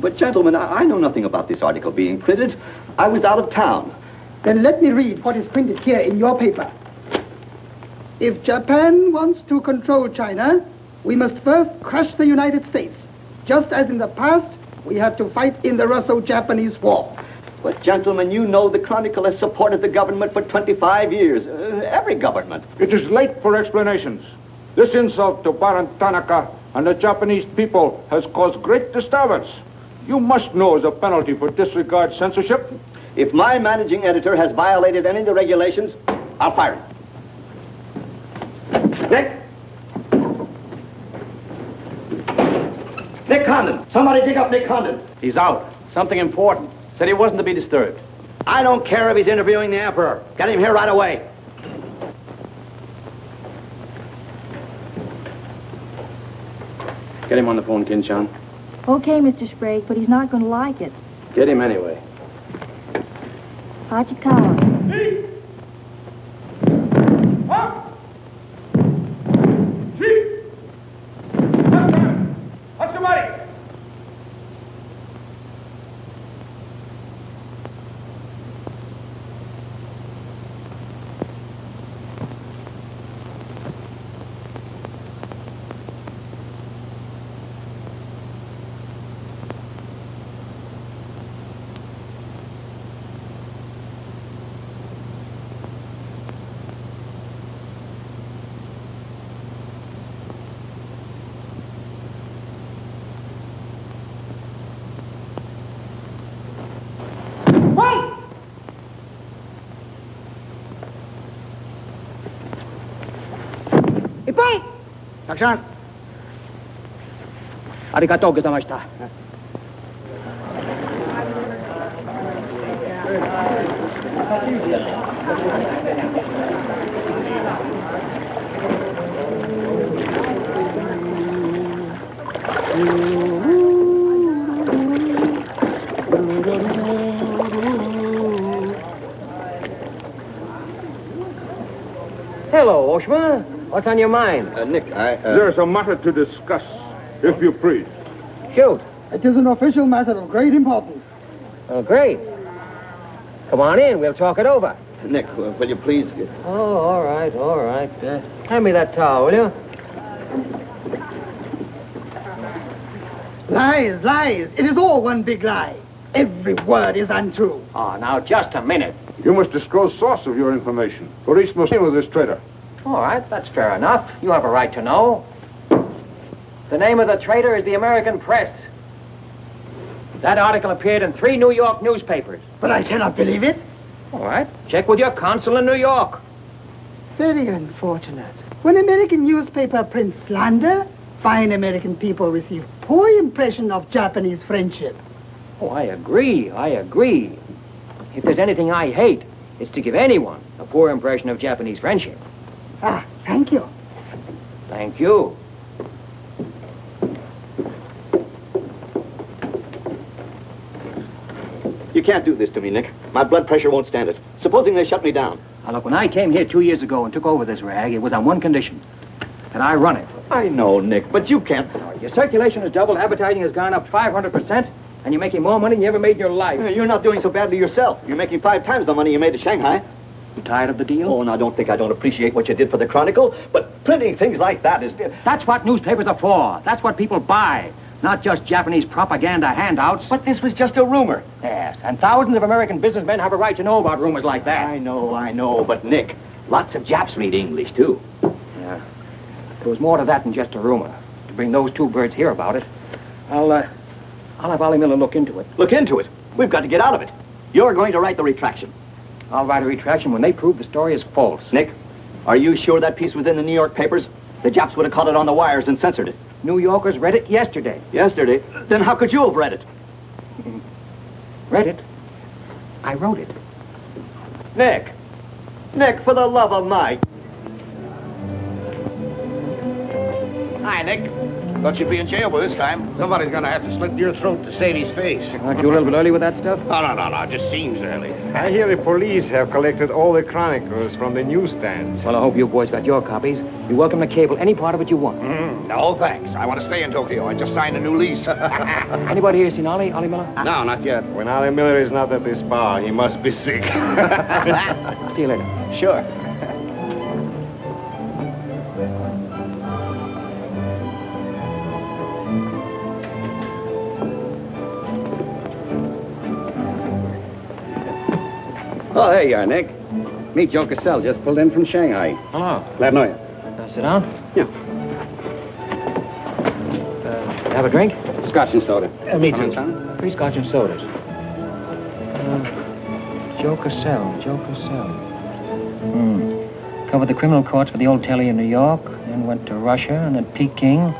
But, gentlemen, I know nothing about this article being printed. I was out of town. Then let me read what is printed here in your paper. If Japan wants to control China, we must first crush the United States. Just as in the past, we have to fight in the Russo-Japanese War. But, gentlemen, you know the Chronicle has supported the government for 25 years. Every government. It is late for explanations. This insult to Baron Tanaka and the Japanese people has caused great disturbance. You must know as a penalty for disregard censorship. If my managing editor has violated any of the regulations, I'll fire him. Nick Condon. Somebody dig up Nick Condon. He's out. Something important. Said he wasn't to be disturbed. I don't care if he's interviewing the Emperor. Get him here right away. Get him on the phone, Kin-chan. Okay, Mr. Sprague, but he's not going to like it. Get him anyway. Hachikawa. What's the money? Takshan. Arigatou gozaimashita. Hello, Oshima. What's on your mind? Nick, There's a matter to discuss, if you please. Shoot. It is an official matter of great importance. Oh, great. Come on in. We'll talk it over. Nick, will you please... Oh, all right, all right. Hand me that towel, will you? Lies, lies. It is all one big lie. Every word is untrue. Oh, now, just a minute. You must disclose source of your information. Police must deal with this traitor. All right, that's fair enough. You have a right to know. The name of the traitor is the American Press. That article appeared in 3 New York newspapers. But I cannot believe it. All right, check with your consul in New York. Very unfortunate. When American newspaper prints slander, fine American people receive poor impression of Japanese friendship. Oh, I agree, I agree. If there's anything I hate, it's to give anyone a poor impression of Japanese friendship. Ah, thank you. Thank you. You can't do this to me, Nick. My blood pressure won't stand it. Supposing they shut me down. Now, look, when I came here 2 years ago and took over this rag, it was on one condition. That I run it. I know, Nick, but you can't... Your circulation has doubled, advertising has gone up 500%, and you're making more money than you ever made in your life. You're not doing so badly yourself. You're making 5 times the money you made at Shanghai. You tired of the deal? Oh, now don't think I don't appreciate what you did for the Chronicle, but printing things like that is... That's what newspapers are for. That's what people buy. Not just Japanese propaganda handouts. But this was just a rumor. Yes, and thousands of American businessmen have a right to know about rumors like that. I know, but Nick, lots of Japs read English, too. Yeah. There was more to that than just a rumor. To bring those 2 birds here about it, I'll have Ollie Miller look into it. Look into it? We've got to get out of it. You're going to write the retraction. I'll write a retraction when they prove the story is false. Nick, are you sure that piece was in the New York papers? The Japs would have caught it on the wires and censored it. New Yorkers read it yesterday. Yesterday? Then how could you have read it? Read it? I wrote it. Nick! Nick, for the love of Mike! Hi, Nick. Thought you'd be in jail by this time. Somebody's gonna have to slit your throat to save his face. Aren't you a little bit early with that stuff? Oh, no. It just seems early. I hear the police have collected all the chronicles from the newsstands. Well, I hope you boys got your copies. You're welcome to cable any part of it you want. No, thanks. I want to stay in Tokyo. I just signed a new lease. Anybody here seen Ollie Miller? No, not yet. When Ollie Miller is not at this bar, he must be sick. See you later. Sure. Oh, there you are, Nick. Meet Joe Cassell, just pulled in from Shanghai. Hello. Glad to know you. Sit down. Yeah. Have a drink? Scotch and soda. Me Come in, too. son. 3 scotch and sodas. Joe Cassell. Covered the criminal courts for the old telly in New York, then went to Russia and then Peking,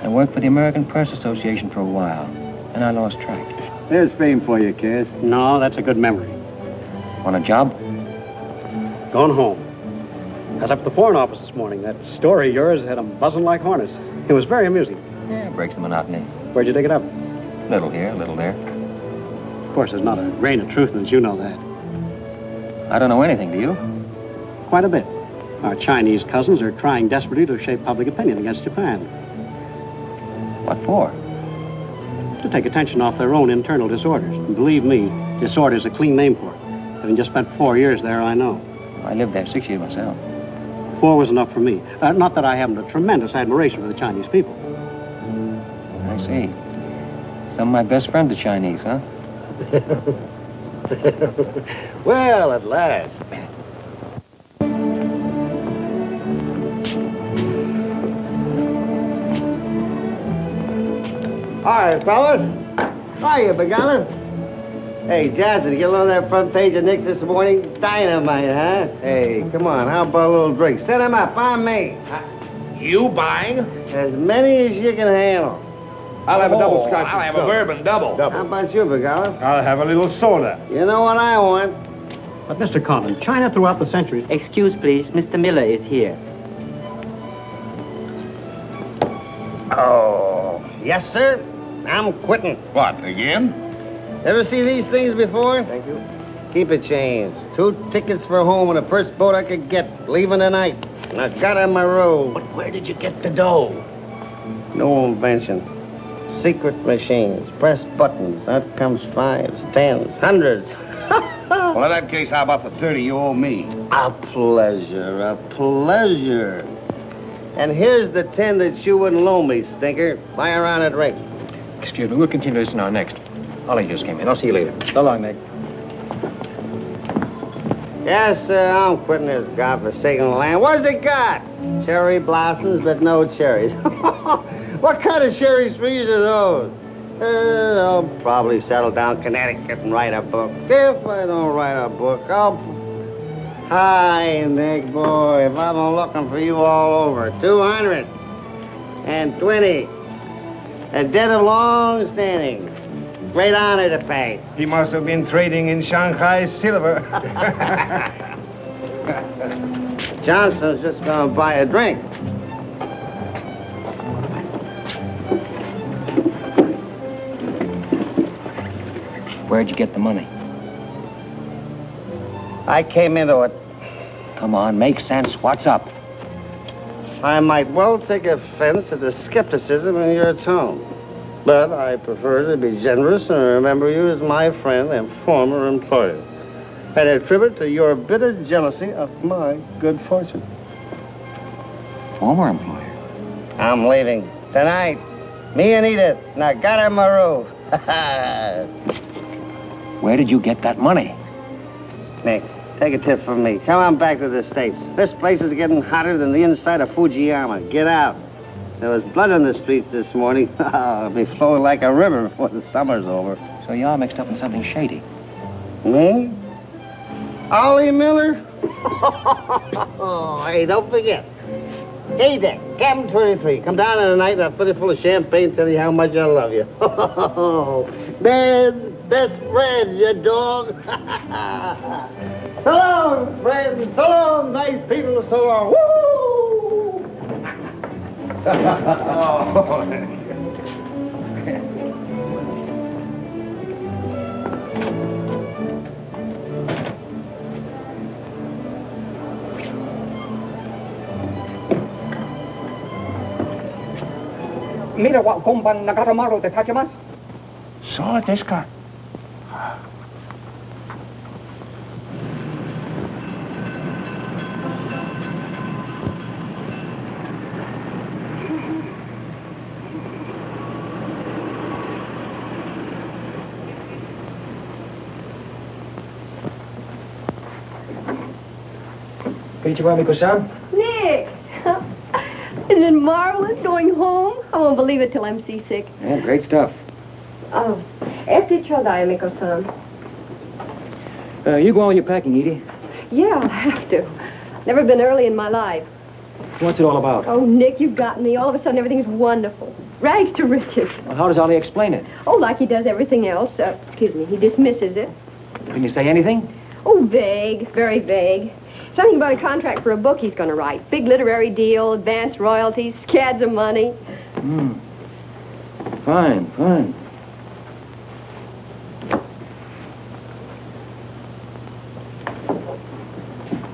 and worked for the American Press Association for a while. And I lost track. There's fame for you, Cass. No, that's a good memory. Want a job? Gone home. I was up at the Foreign Office this morning. That story of yours had them buzzing like hornets. It was very amusing. Yeah, breaks the monotony. Where'd you dig it up? Little here, little there. Of course, there's not a grain of truth in it. You know that. I don't know anything, do you? Quite a bit. Our Chinese cousins are trying desperately to shape public opinion against Japan. What for? To take attention off their own internal disorders. And believe me, disorder's a clean name for it. Having just spent 4 years there, I know. I lived there 6 years myself. 4 was enough for me. Not that I haven't a tremendous admiration for the Chinese people. I see. Some of my best friends are Chinese, huh? Well, at last. Hi, fellas. Hiya, Beguilin. Hey, Johnson, get on that front page of Nick's this morning. Dynamite, huh? Hey, come on, how about a little drink? Set him up, on me. You buying? As many as you can handle. I'll have a double scotch. I'll have a bourbon double. How about you, Begala? I'll have a little soda. You know what I want? But, Mr. Condon, China throughout the centuries... Excuse, please. Mr. Miller is here. Oh, yes, sir. I'm quitting. What, again? Ever see these things before? Thank you. Keep it changed. 2 tickets for home and the first boat I could get, leaving tonight. And I got on my road. But where did you get the dough? No invention. Secret machines. Press buttons. Out comes 5s, 10s, 100s. Well, in that case, how about the 30 you owe me? A pleasure, a pleasure. And here's the 10 that you wouldn't loan me, stinker. Buy a round of drink. Excuse me, we'll continue this in our next. Ollie just came in. I'll see you later. So long, Nick. Yes, sir, I'm quitting this godforsaken land. What's it got? Cherry blossoms, but no cherries. What kind of cherry trees are those? I'll probably settle down Connecticut and write a book. If I don't write a book, I'll... Hi, Nick, boy. If I've been looking for you all over. 220. A debt of long standing. Great honor to pay. He must have been trading in Shanghai silver. Johnson's just going to buy a drink. Where'd you get the money? I came into it. Come on, make sense. What's up? I might well take offense at the skepticism in your tone. But I prefer to be generous and remember you as my friend and former employer. And attribute to your bitter jealousy of my good fortune. Former employer? I'm leaving tonight. Me and Edith. And I got her my roof. Where did you get that money? Nick, take a tip from me. Come on back to the States. This place is getting hotter than the inside of Fujiyama. Get out. There was blood on the streets this morning. It'll be flowing like a river before the summer's over. So you're mixed up in something shady. Me? Ollie Miller? Hey, don't forget. Edith, Captain 23. Come down tonight and I'll fill it full of champagne and tell you how much I love you. Man's best friend, you dog. So long, friends. So long, nice people. So long. Woo! Mira wa gomban nagatamaru de tachimasu. So desu ka? Konnichiwa, Nick! Isn't it marvelous going home? I won't believe it till I'm seasick. Yeah, great stuff. Oh, eti chodai, Miko-san. You go on your packing, Edie. Yeah, I'll have to. Never been early in my life. What's it all about? Oh, Nick, you've got me. All of a sudden, everything's wonderful. Rags to riches. Well, how does Ollie explain it? Oh, like he does everything else. Excuse me, he dismisses it. Can you say anything? Oh, vague, very vague. Something about a contract for a book he's going to write. Big literary deal, advance royalties, scads of money. Fine, fine.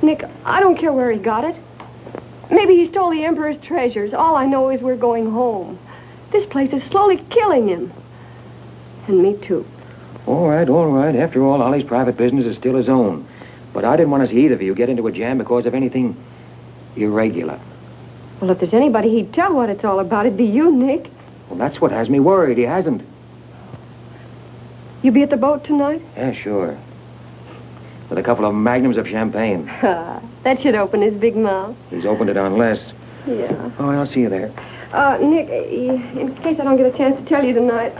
Nick, I don't care where he got it. Maybe he stole the Emperor's treasures. All I know is we're going home. This place is slowly killing him. And me, too. All right, all right. After all, Ollie's private business is still his own. But I didn't want to see either of you get into a jam because of anything irregular. Well, if there's anybody he'd tell what it's all about, it'd be you, Nick. Well, that's what has me worried. He hasn't. You be at the boat tonight? Yeah, sure. With a couple of magnums of champagne. That should open his big mouth. He's opened it on less. Yeah. Oh, I'll see you there. Nick, in case I don't get a chance to tell you tonight,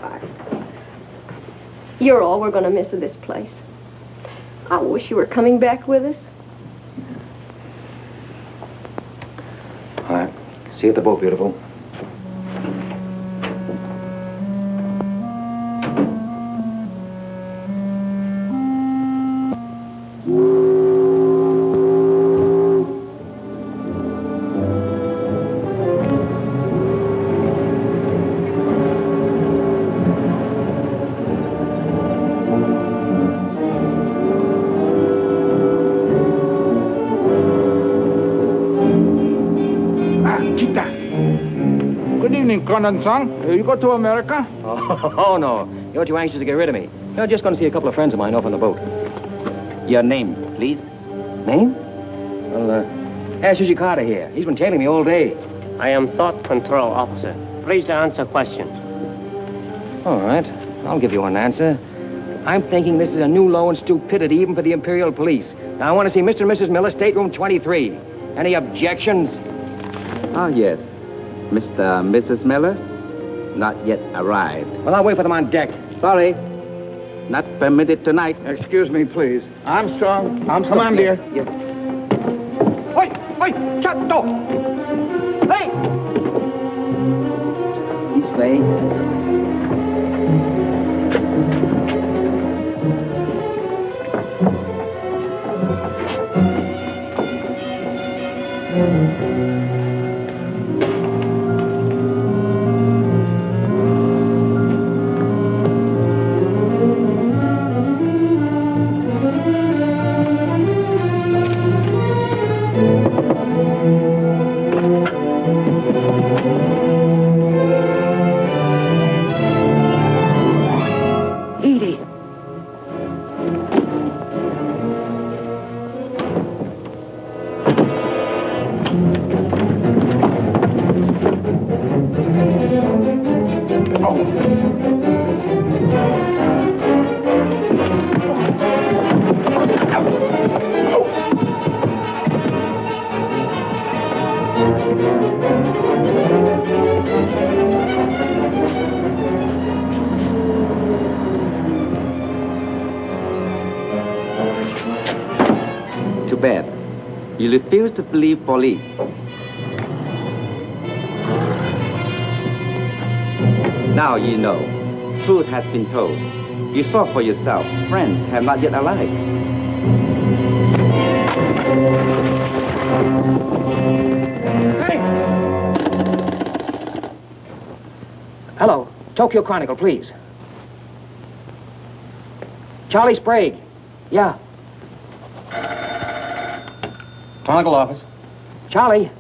you're all we're going to miss of this place. I wish you were coming back with us. All right. See you at the boat, beautiful. Condon-san, you go to America? Oh, no. You're too anxious to get rid of me. You're just going to see a couple of friends of mine off on the boat. Your name, please? Name? Well, ask Carter here. He's been tailing me all day. I am Thought Control Officer. Please to answer questions. All right. I'll give you an answer. I'm thinking this is a new low in stupidity even for the Imperial Police. Now, I want to see Mr. and Mrs. Miller, stateroom 23. Any objections? Ah, yes. Mr. and Mrs. Miller? Not yet arrived. Well, I'll wait for them on deck. Sorry. Not permitted tonight. Excuse me, please. Armstrong. Come on, dear. Yes. Oi! Oi! Chato! Hey! This way. Too bad. You refuse to believe police. Now you know. Truth has been told. You saw for yourself. Friends have not yet arrived. Hey! Hello. Tokyo Chronicle, please. Charlie Sprague. Yeah. Chronicle office. Charlie,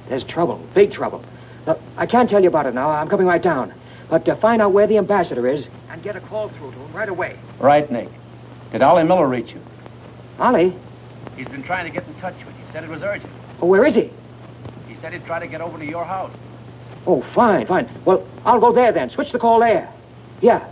there's trouble, big trouble. Look, I can't tell you about it now. I'm coming right down. But find out where the ambassador is and get a call through to him right away. Right, Nick. Did Ollie Miller reach you? Ollie? He's been trying to get in touch with you. He said it was urgent. Oh, where is he? He said he'd try to get over to your house. Oh, fine. Well, I'll go there then. Switch the call there. Yeah.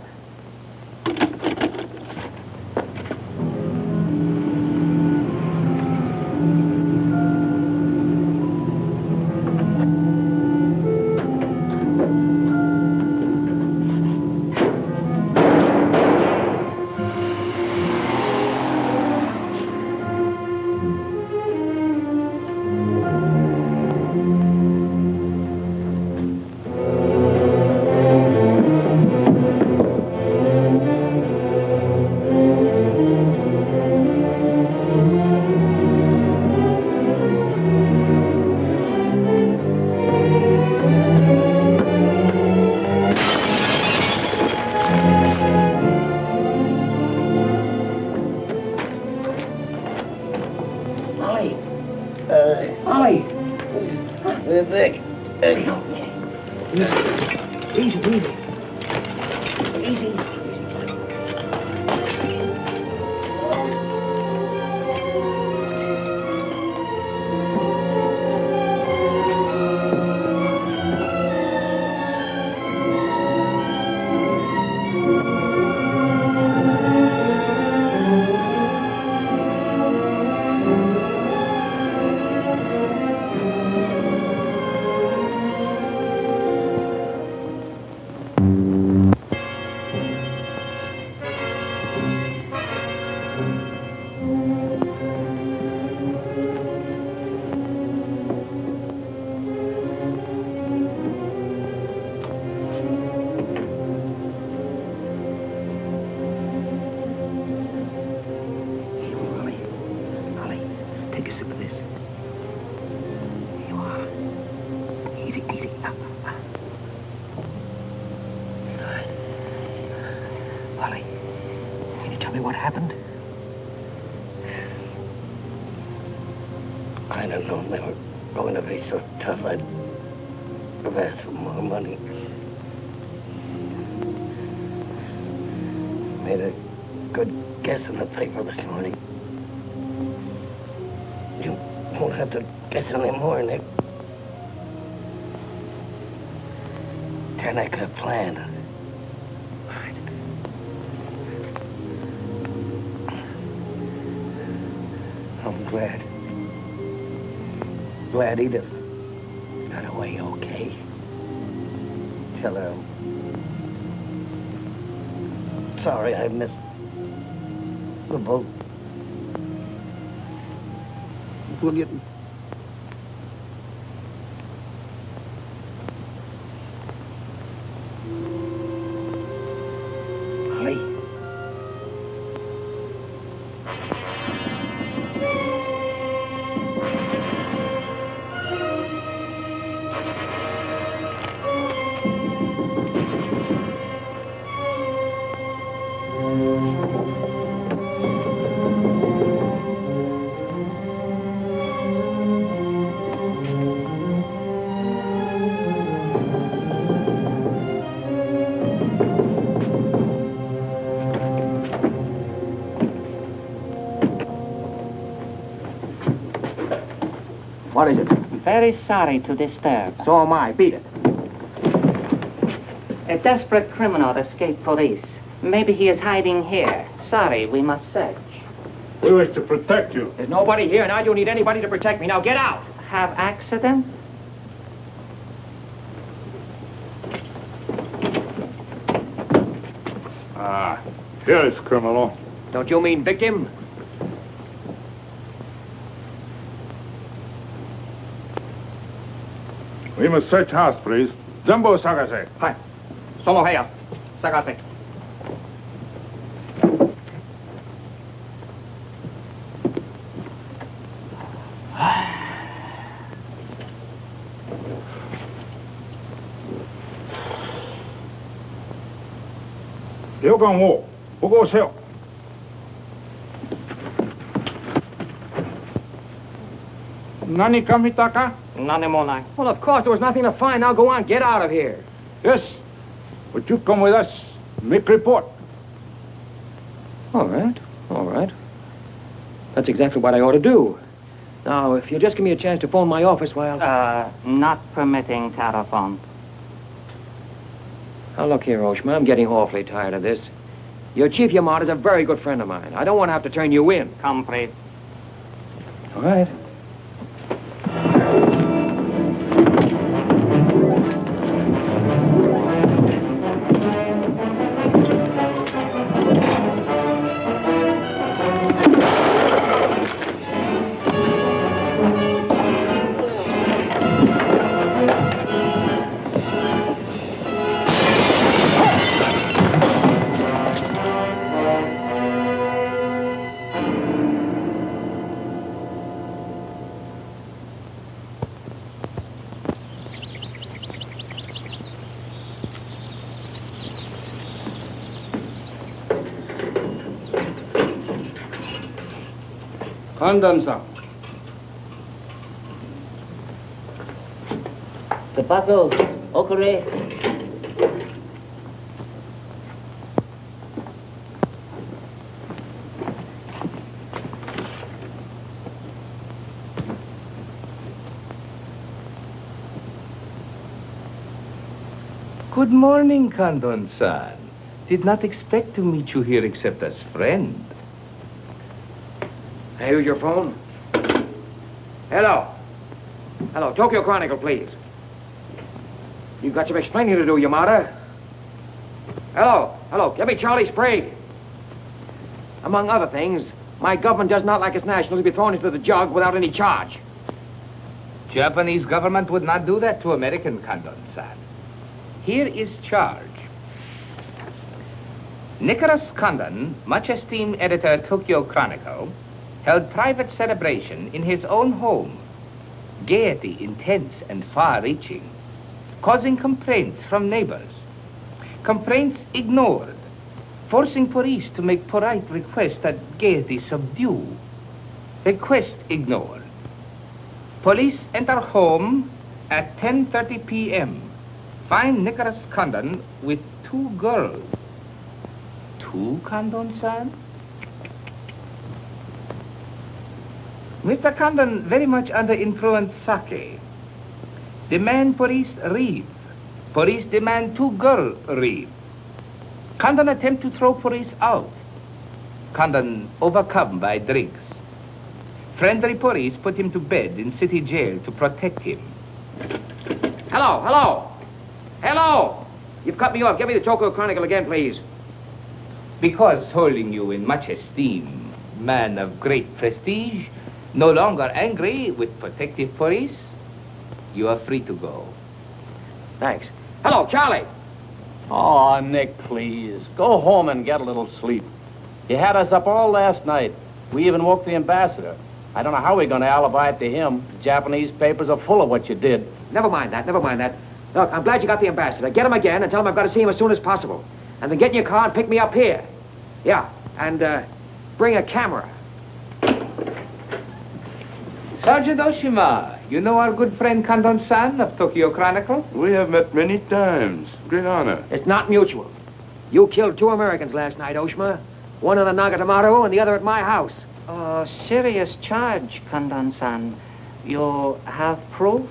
Ollie, can you tell me what happened? I don't know. They were going to be so tough. I'd have asked for more money. Made a good guess in the paper this morning. You won't have to guess anymore, Nick. Tanaka planned. I'm glad. Glad Edith got away okay. Tell her I'm sorry I missed the boat. Will you... What is it? Very sorry to disturb. So am I. Beat it. A desperate criminal escaped police. Maybe he is hiding here. Sorry, we must search. We wish to protect you. There's nobody here, and I don't need anybody to protect me. Now get out. Have accident? Ah, here's criminal. Don't you mean victim? We must search house, please. Jumbo Sagase. Hi. Solo Heya. Sagase. Yogan wo, bogo seo. Nani kamita ka? Well, of course, there was nothing to find. Now go on, get out of here. Yes, but you come with us. Make report. All right, all right. That's exactly what I ought to do. Now, if you just give me a chance to phone my office while... Not permitting telephone. Now, look here, Oshima, I'm getting awfully tired of this. Your Chief Yamada's a very good friend of mine. I don't want to have to turn you in. Complete. All right. Condon-san. The buckle, okure. Good morning, Condon-san. Did not expect to meet you here except as friend. Hey, who's your phone? Hello. Hello, Tokyo Chronicle, please. You've got some explaining to do, Yamada. Hello, hello, give me Charlie Sprague. Among other things, my government does not like its nationals to be thrown into the jug without any charge. Japanese government would not do that to American, Condon-san. Here is charge. Nicholas Condon, much esteemed editor Tokyo Chronicle, held private celebration in his own home. Gaiety intense and far-reaching. causing complaints from neighbors. Complaints ignored, forcing police to make polite requests that Gaiety subdue. Request ignored. Police enter home at 10:30 p.m. Find Nicholas Condon with 2 girls. 2, Condon-san? Mr. Condon very much under influence sake. Demand police reeve. Police demand 2 girls reeve. Condon attempt to throw police out. Condon overcome by drinks. Friendly police put him to bed in city jail to protect him. Hello, hello. Hello. You've cut me off. Give me the Tokyo Chronicle again, please. Because holding you in much esteem, man of great prestige, no longer angry with protective police, you are free to go. Thanks. Hello, Charlie. Oh, Nick, please. Go home and get a little sleep. You had us up all last night. We even woke the ambassador. I don't know how we're going to alibi it to him. The Japanese papers are full of what you did. Never mind that, never mind that. Look, I'm glad you got the ambassador. Get him again and tell him I've got to see him as soon as possible. And then get in your car and pick me up here. Yeah, and bring a camera. Sergeant Oshima, you know our good friend Condon-san of Tokyo Chronicle? We have met many times. Great honor. It's not mutual. You killed 2 Americans last night, Oshima. One in the Nagatomaru and the other at my house. Oh, serious charge, Condon-san. You have proof?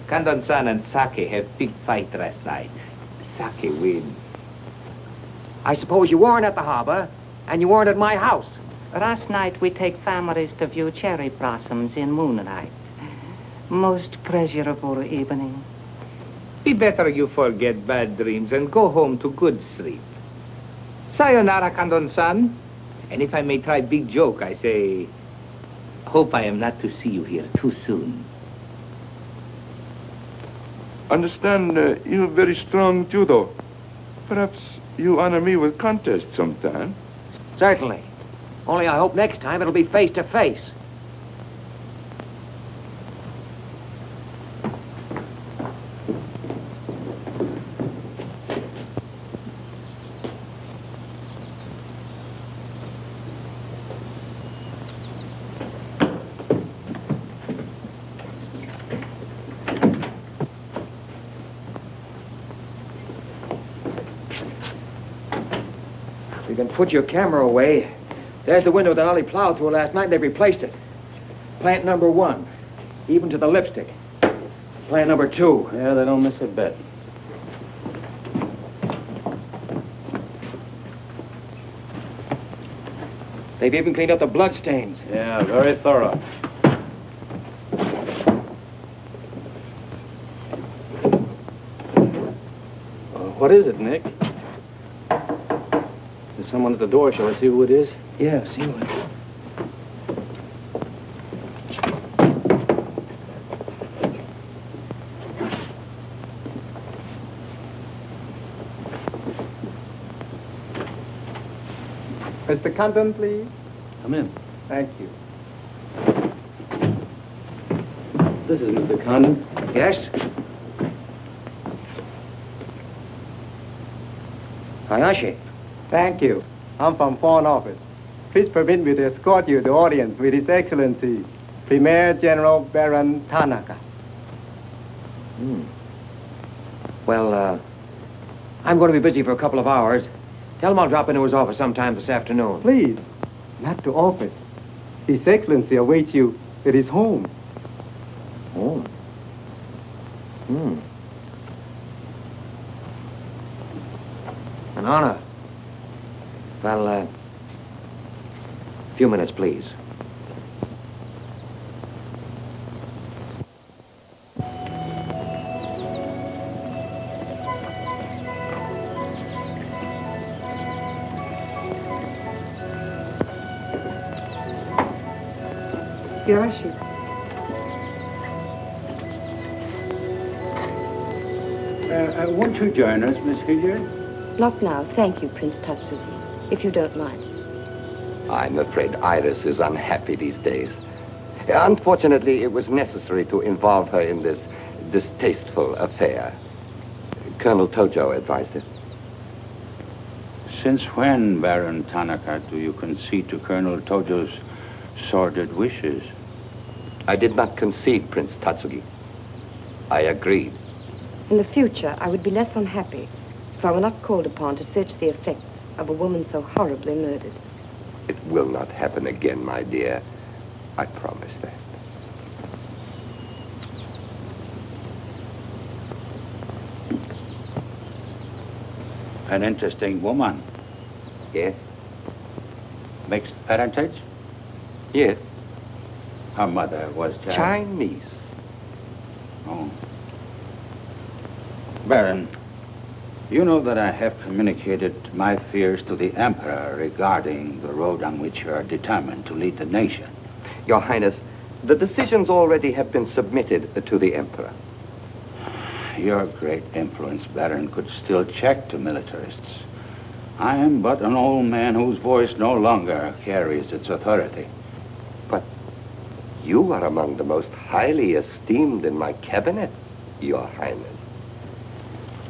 Condon-san and Sake had big fight last night. Sake win. I suppose you weren't at the harbor, and you weren't at my house. Last night we take families to view cherry blossoms in moonlight. Most pleasurable evening. Be better you forget bad dreams and go home to good sleep. Sayonara, Condon-san. And if I may try big joke, I say, hope I am not to see you here too soon. Understand you have very strong judo. Perhaps you honor me with contest sometime. Certainly. Only I hope next time it'll be face to face. You can put your camera away. There's the window that Ollie plowed through last night, and they've replaced it. Plant number 1, even to the lipstick. Plant number 2. Yeah, they don't miss a bit. They've even cleaned up the blood stains. Yeah, very thorough. What is it, Nick? There's someone at the door. Shall I see who it is? Yeah, see who it is. Mr. Condon, please. Come in. Thank you. This is Mr. Condon. Yes? Hayashi. Thank you. I'm from Foreign Office. Please permit me to escort you to audience with His Excellency, Premier General Baron Tanaka. Well, I'm going to be busy for a couple of hours. Tell him I'll drop into his office sometime this afternoon. Please, not to office. His Excellency awaits you at his home. Home? An honor. Well, a few minutes, please. Hiroshi. Won't you join us, Miss Hilliard? Not now, thank you, Prince Tatsuki, if you don't mind. I'm afraid Iris is unhappy these days. Unfortunately, it was necessary to involve her in this distasteful affair. Colonel Tojo advised it. Since when, Baron Tanaka, do you concede to Colonel Tojo's sordid wishes? I did not concede, Prince Tatsugi. I agreed. In the future, I would be less unhappy if I were not called upon to search the effects of a woman so horribly murdered. It will not happen again, my dear. I promise that. An interesting woman. Yes? Mixed parentage? Yes. Her mother was Chinese. Oh. Baron, you know that I have communicated my fears to the Emperor regarding the road on which you are determined to lead the nation. Your Highness, the decisions already have been submitted to the Emperor. Your great influence, Baron, could still check to militarists. I am but an old man whose voice no longer carries its authority. But you are among the most highly esteemed in my cabinet, Your Highness.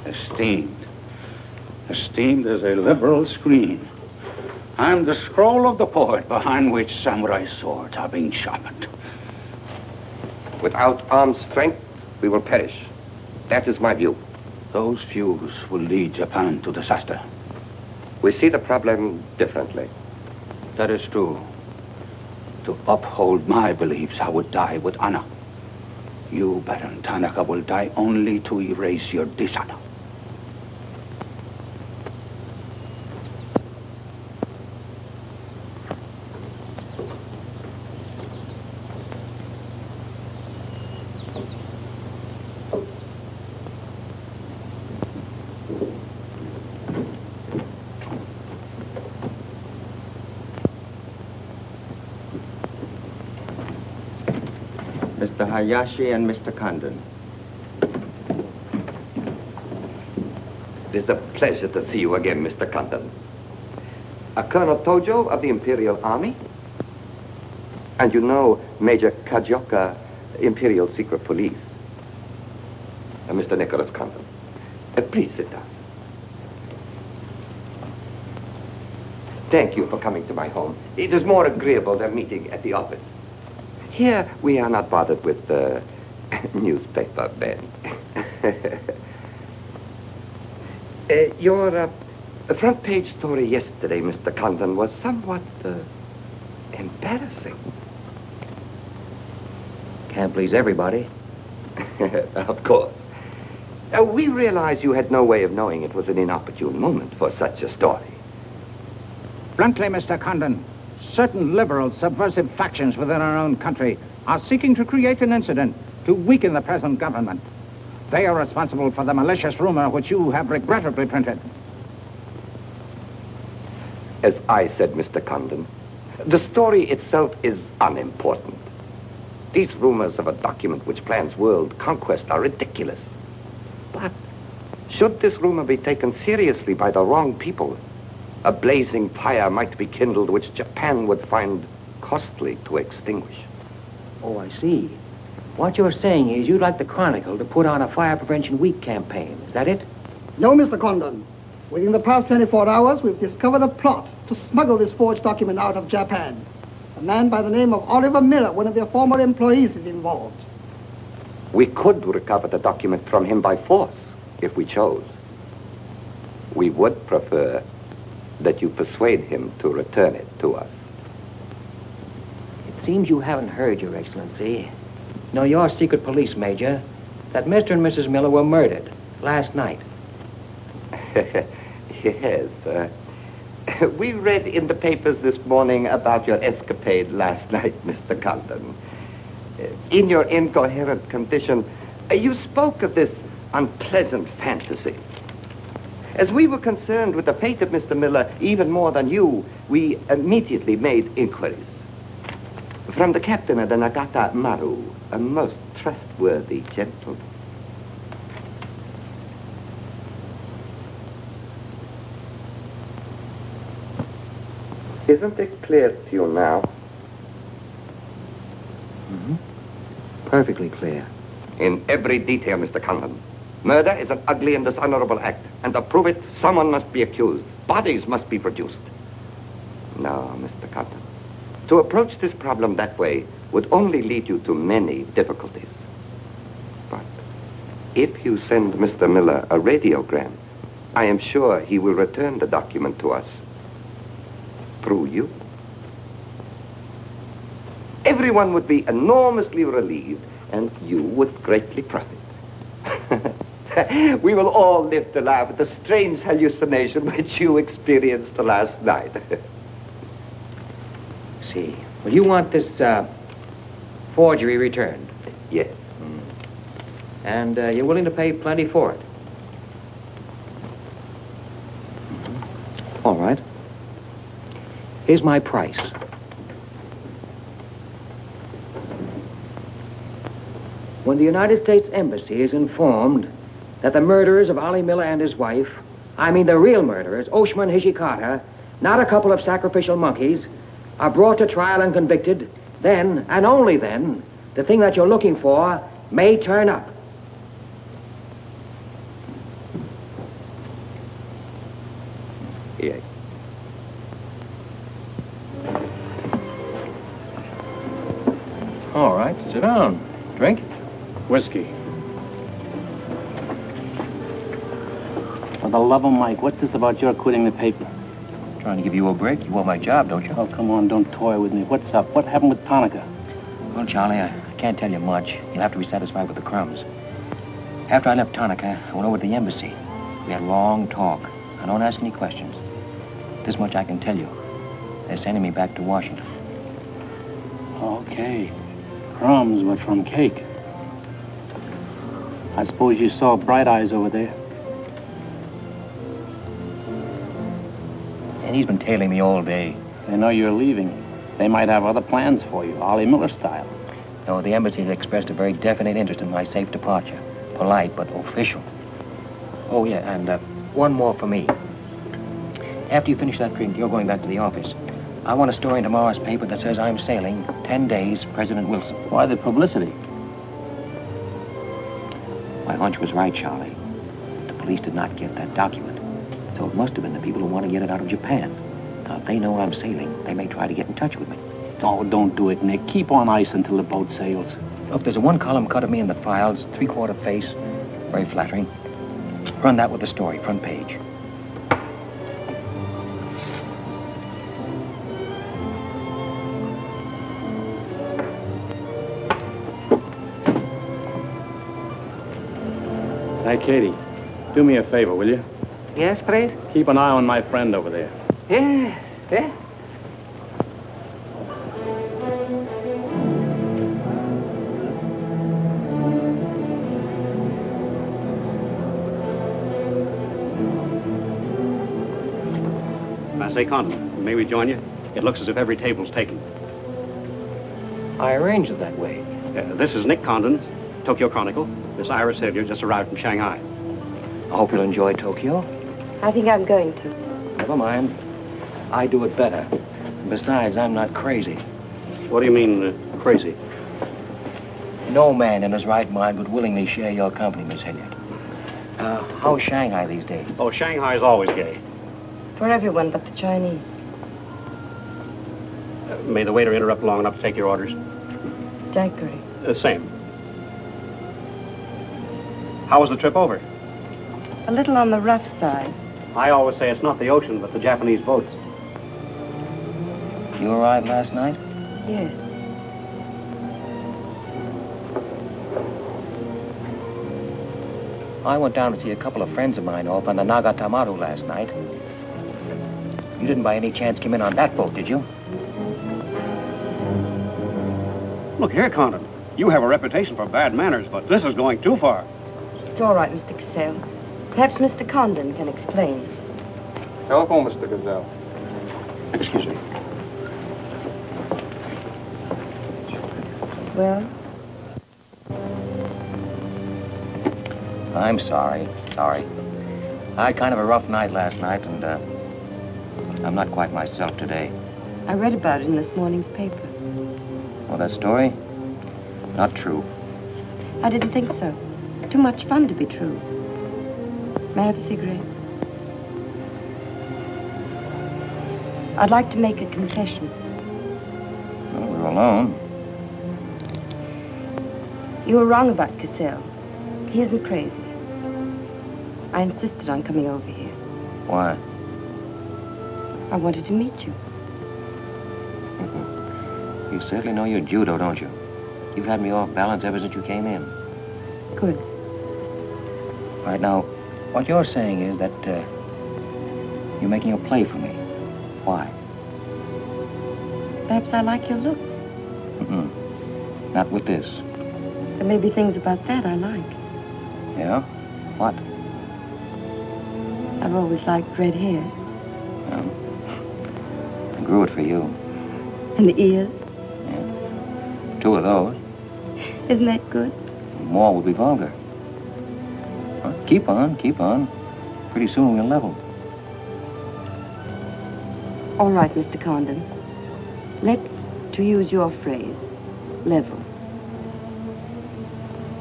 Esteemed. Esteemed as a liberal screen. I'm the scroll of the poet behind which samurai swords are being sharpened. Without armed strength, we will perish. That is my view. Those views will lead Japan to disaster. We see the problem differently. That is true. To uphold my beliefs, I would die with honor. You, Baron Tanaka, will die only to erase your dishonor. Mr. Hayashi and Mr. Condon. It is a pleasure to see you again, Mr. Condon. Colonel Tojo of the Imperial Army. And you know Major Kajioka, Imperial Secret Police. Mr. Nicholas Condon. Please sit down. Thank you for coming to my home. It is more agreeable than meeting at the office. Here, we are not bothered with newspaper men. Your front page story yesterday, Mr. Condon, was somewhat embarrassing. Can't please everybody. Of course. We realize you had no way of knowing it was an inopportune moment for such a story. Bluntly, Mr. Condon, certain liberal subversive factions within our own country are seeking to create an incident to weaken the present government. They are responsible for the malicious rumor which you have regrettably printed. As I said, Mr. Condon, the story itself is unimportant. These rumors of a document which plans world conquest are ridiculous. But should this rumor be taken seriously by the wrong people, a blazing fire might be kindled which Japan would find costly to extinguish. Oh, I see. What you're saying is you'd like the Chronicle to put on a Fire Prevention Week campaign. Is that it? No, Mr. Condon. Within the past 24 hours, we've discovered a plot to smuggle this forged document out of Japan. A man by the name of Oliver Miller, one of their former employees, is involved. We could recover the document from him by force, if we chose. We would prefer that you persuade him to return it to us. It seems you haven't heard, Your Excellency. No, your secret police, Major, that Mr. and Mrs. Miller were murdered last night. Yes. We read in the papers this morning about your escapade last night, Mr. Condon. In your incoherent condition, you spoke of this unpleasant fantasy. As we were concerned with the fate of Mr. Miller even more than you, we immediately made inquiries. From the captain of the Nagata Maru, a most trustworthy gentleman. Isn't it clear to you now? Mm-hmm. Perfectly clear. In every detail, Mr. Condon. Murder is an ugly and dishonorable act, and to prove it, someone must be accused. Bodies must be produced. No, Mr. Condon. To approach this problem that way would only lead you to many difficulties. But if you send Mr. Miller a radiogram, I am sure he will return the document to us through you. Everyone would be enormously relieved, and you would greatly profit. We will all live to laugh at the strange hallucination which you experienced last night. See. Well, you want this forgery returned? Yes. And you're willing to pay plenty for it? All right. Here's my price. When the United States Embassy is informed that the murderers of Ollie Miller and his wife, I mean the real murderers, Oshima and Hijikata, not a couple of sacrificial monkeys, are brought to trial and convicted, then, and only then, the thing that you're looking for may turn up. Yes. All right, sit down. Drink? Whiskey. For the love of Mike, what's this about your quitting the paper? Trying to give you a break. You want my job, don't you? Oh, come on, don't toy with me. What's up? What happened with Tanaka? Well, Charlie, I can't tell you much. You'll have to be satisfied with the crumbs. After I left Tanaka, I went over to the embassy. We had a long talk. I don't ask any questions. This much I can tell you. They're sending me back to Washington. Okay. Crumbs, but from cake. I suppose you saw Bright Eyes over there. And he's been tailing me all day. They know you're leaving. They might have other plans for you, Ollie Miller style. No, the embassy has expressed a very definite interest in my safe departure. Polite, but official. Oh, yeah, and one more for me. After you finish that drink, you're going back to the office. I want a story in tomorrow's paper that says I'm sailing 10 days, President Wilson. Why the publicity? My hunch was right, Charlie. The police did not get that document. So it must have been the people who want to get it out of Japan. Now, if they know I'm sailing, they may try to get in touch with me. Oh, don't do it, Nick. Keep on ice until the boat sails. Look, there's a one-column cut of me in the files, 3/4 face. Very flattering. Run that with the story, front page. Hey, Katie, do me a favor, will you? Yes, please? Keep an eye on my friend over there. Yes, yes. I say, Condon, may we join you? It looks as if every table's taken. I arranged it that way. This is Nick Condon, Tokyo Chronicle. Miss Ira Savior just arrived from Shanghai. I hope you'll enjoy Tokyo. I think I'm going to. Never mind. I do it better. Besides, I'm not crazy. What do you mean, crazy? No man in his right mind would willingly share your company, Miss Hilliard. How's Shanghai these days? Oh, Shanghai's always gay. For everyone but the Chinese. May the waiter interrupt long enough to take your orders? Daiquiri. Same. How was the trip over? A little on the rough side. I always say it's not the ocean, but the Japanese boats. You arrived last night? Yes. I went down to see a couple of friends of mine off on the Nagatamaru last night. You didn't by any chance come in on that boat, did you? Look here, Condon. You have a reputation for bad manners, but this is going too far. It's all right, Mr. Cassell. Perhaps Mr. Condon can explain. Telephone, Mr. Gazelle. Excuse me. Well? I'm sorry. Sorry. I had kind of a rough night last night, and I'm not quite myself today. I read about it in this morning's paper. Well, that story? Not true. I didn't think so. Too much fun to be true. May I have a cigarette? I'd like to make a confession. Well, we're alone. You were wrong about Cassell. He isn't crazy. I insisted on coming over here. Why? I wanted to meet you. You certainly know your judo, don't you? You've had me off balance ever since you came in. Good. Right now, what you're saying is that you're making a play for me. Why? Perhaps I like your look. Not with this. There may be things about that I like. Yeah? What? I've always liked red hair. Well, I grew it for you. And the ears. 2 of those. Isn't that good? More would be vulgar. Well, keep on, keep on. Pretty soon we'll level. All right, Mr. Condon. Let's, to use your phrase, level.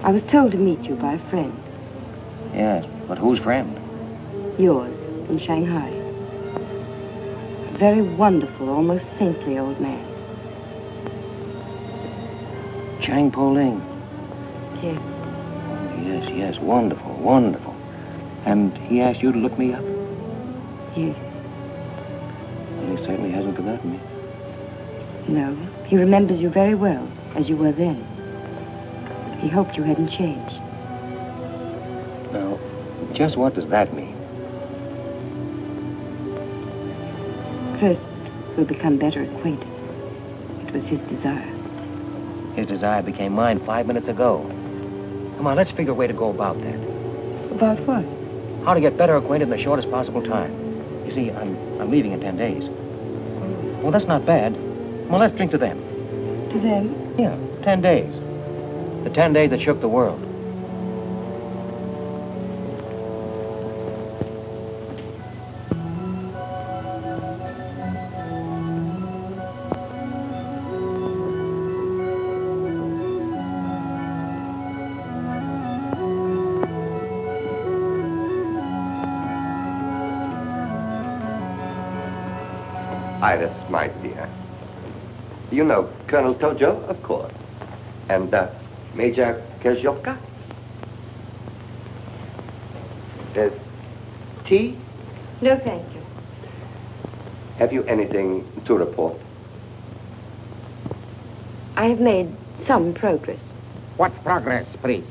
I was told to meet you by a friend. Yes, but whose friend? Yours, in Shanghai. A very wonderful, almost saintly old man. Chang Po Ling. Yes. Yes, yes, wonderful, wonderful. And he asked you to look me up? Yes. He certainly hasn't forgotten me. No, he remembers you very well, as you were then. He hoped you hadn't changed. Now, just what does that mean? First, we'll become better acquainted. It was his desire. His desire became mine 5 minutes ago. Come on, let's figure a way to go about that. About what? How to get better acquainted in the shortest possible time. You see, I'm leaving in 10 days. Well, that's not bad. Well, let's drink to them. To them? Yeah, 10 days. The 10 days that shook the world. Iris, my dear. You know Colonel Tojo, of course. And Major Kezhovka. Tea? No, thank you. Have you anything to report? I have made some progress. What progress, please?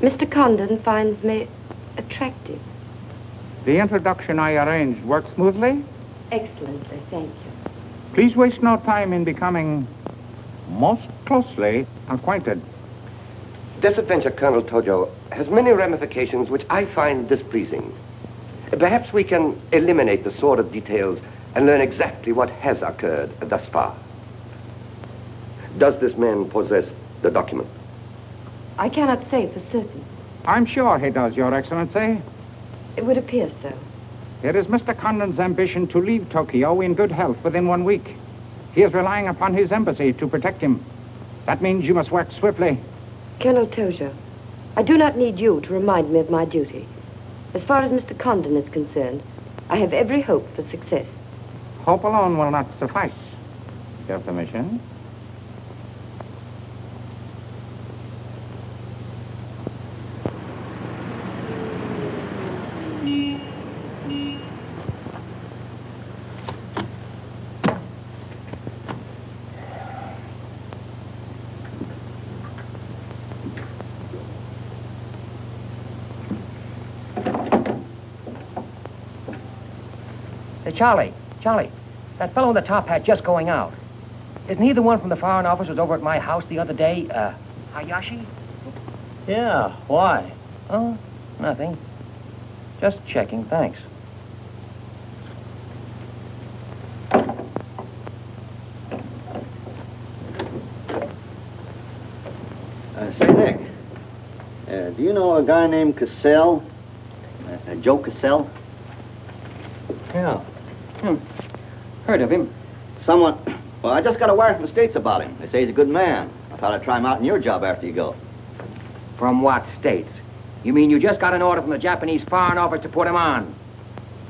Mr. Condon finds me attractive. The introduction I arranged worked smoothly? Excellently, thank you. Please waste no time in becoming most closely acquainted. This adventure, Colonel Tojo, has many ramifications which I find displeasing. Perhaps we can eliminate the sordid details and learn exactly what has occurred thus far. Does this man possess the document? I cannot say for certain. I'm sure he does, Your Excellency. It would appear so. It is Mr. Condon's ambition to leave Tokyo in good health within 1 week. He is relying upon his embassy to protect him. That means you must work swiftly. Colonel Tojo, I do not need you to remind me of my duty. As far as Mr. Condon is concerned, I have every hope for success. Hope alone will not suffice. Your permission? Charlie, that fellow in the top hat just going out. Isn't he the one from the Foreign Office who was over at my house the other day? Hayashi? Yeah, why? Oh, nothing. Just checking, thanks. Say, Nick, do you know a guy named Cassell? Joe Cassell? Yeah. Heard of him. Somewhat Well, I just got a wire from the States about him. They say he's a good man. I thought I'd try him out in your job after you go. From what states? You mean you just got an order from the Japanese Foreign Office to put him on?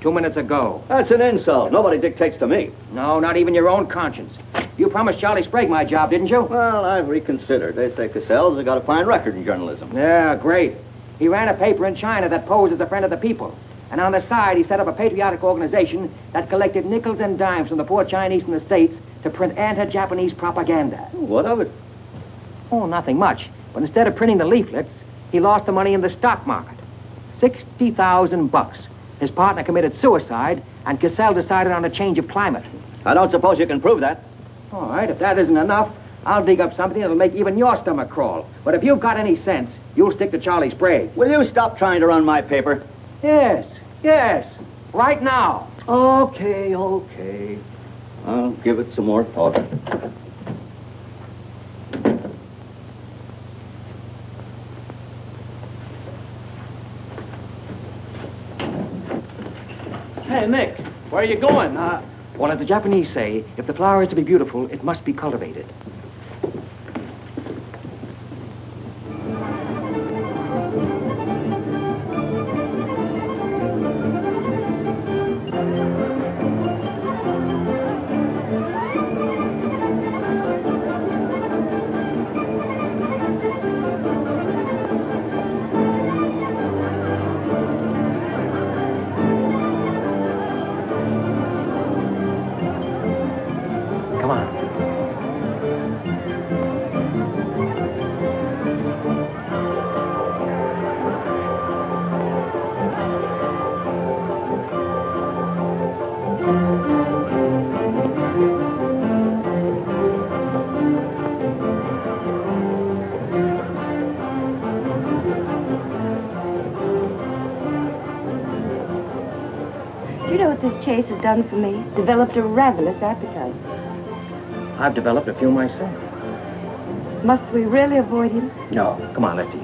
2 minutes ago. That's an insult. Nobody dictates to me. No, not even your own conscience. You promised Charlie Sprague my job, didn't you? Well, I've reconsidered. They say Cassell's got a fine record in journalism. Yeah, great. He ran a paper in China that posed as a friend of the people. And on the side, he set up a patriotic organization that collected nickels and dimes from the poor Chinese in the States to print anti-Japanese propaganda. What of it? Oh, nothing much. But instead of printing the leaflets, he lost the money in the stock market. $60,000. His partner committed suicide, and Cassell decided on a change of climate. I don't suppose you can prove that. All right, if that isn't enough, I'll dig up something that'll make even your stomach crawl. But if you've got any sense, you'll stick to Charlie Sprague. Will you stop trying to run my paper? Yes. Right now. Okay. I'll give it some more thought. Hey, Nick, where are you going? Well, as the Japanese say, if the flower is to be beautiful, it must be cultivated. This chase has done for me. Developed a ravenous appetite. I've developed a few myself. Must we really avoid him? No. Come on, let's eat.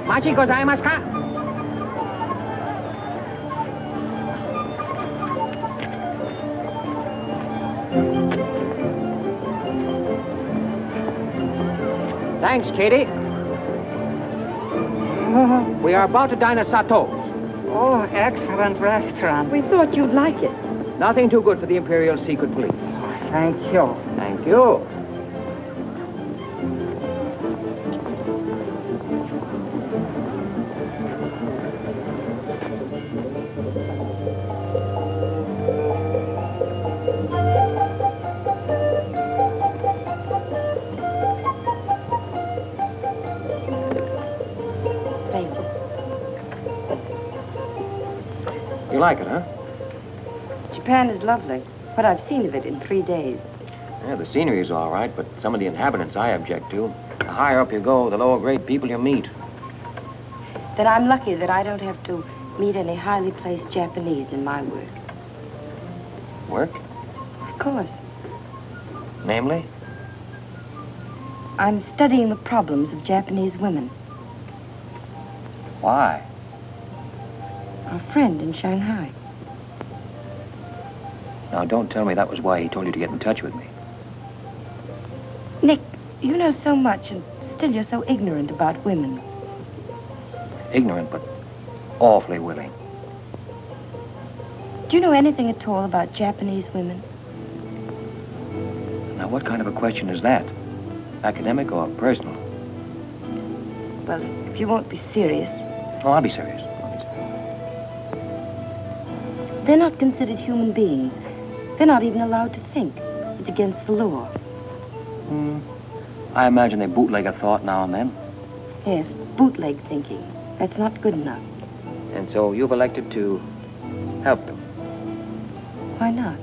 Machi gozaimasu ka? Thanks, Katie. We are about to dine at Sato's. Oh, excellent restaurant. We thought you'd like it. Nothing too good for the Imperial Secret Police. Thank you. Thank you. You like it, huh? Japan is lovely. What I've seen of it in 3 days. Yeah, the scenery's all right, but some of the inhabitants I object to. The higher up you go, the lower grade people you meet. Then I'm lucky that I don't have to meet any highly placed Japanese in my work. Work? Of course. Namely? I'm studying the problems of Japanese women. Why? A friend in Shanghai. Now, don't tell me that was why he told you to get in touch with me. Nick, you know so much, and still you're so ignorant about women. Ignorant, but awfully willing. Do you know anything at all about Japanese women? Now, what kind of a question is that? Academic or personal? Well, if you won't be serious. Oh, I'll be serious. They're not considered human beings. They're not even allowed to think. It's against the law. I imagine they bootleg a thought now and then. Yes, bootleg thinking. That's not good enough. And so you've elected to help them. Why not?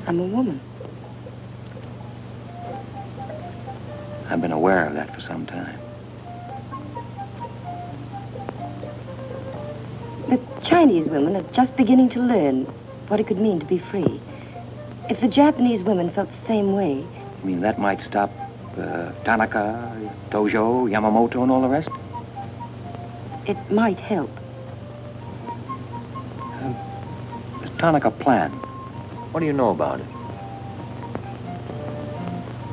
I'm a woman. I've been aware of that for some time. The Chinese women are just beginning to learn what it could mean to be free. If the Japanese women felt the same way... You mean that might stop Tanaka, Tojo, Yamamoto, and all the rest? It might help. This Tanaka plan. What do you know about it?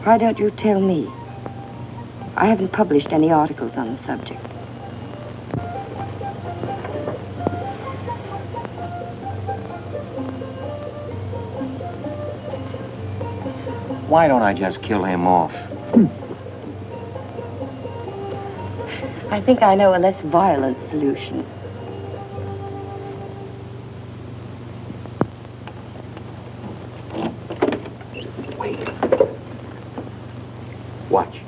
Why don't you tell me? I haven't published any articles on the subject. Why don't I just kill him off? I think I know a less violent solution. Wait. Watch.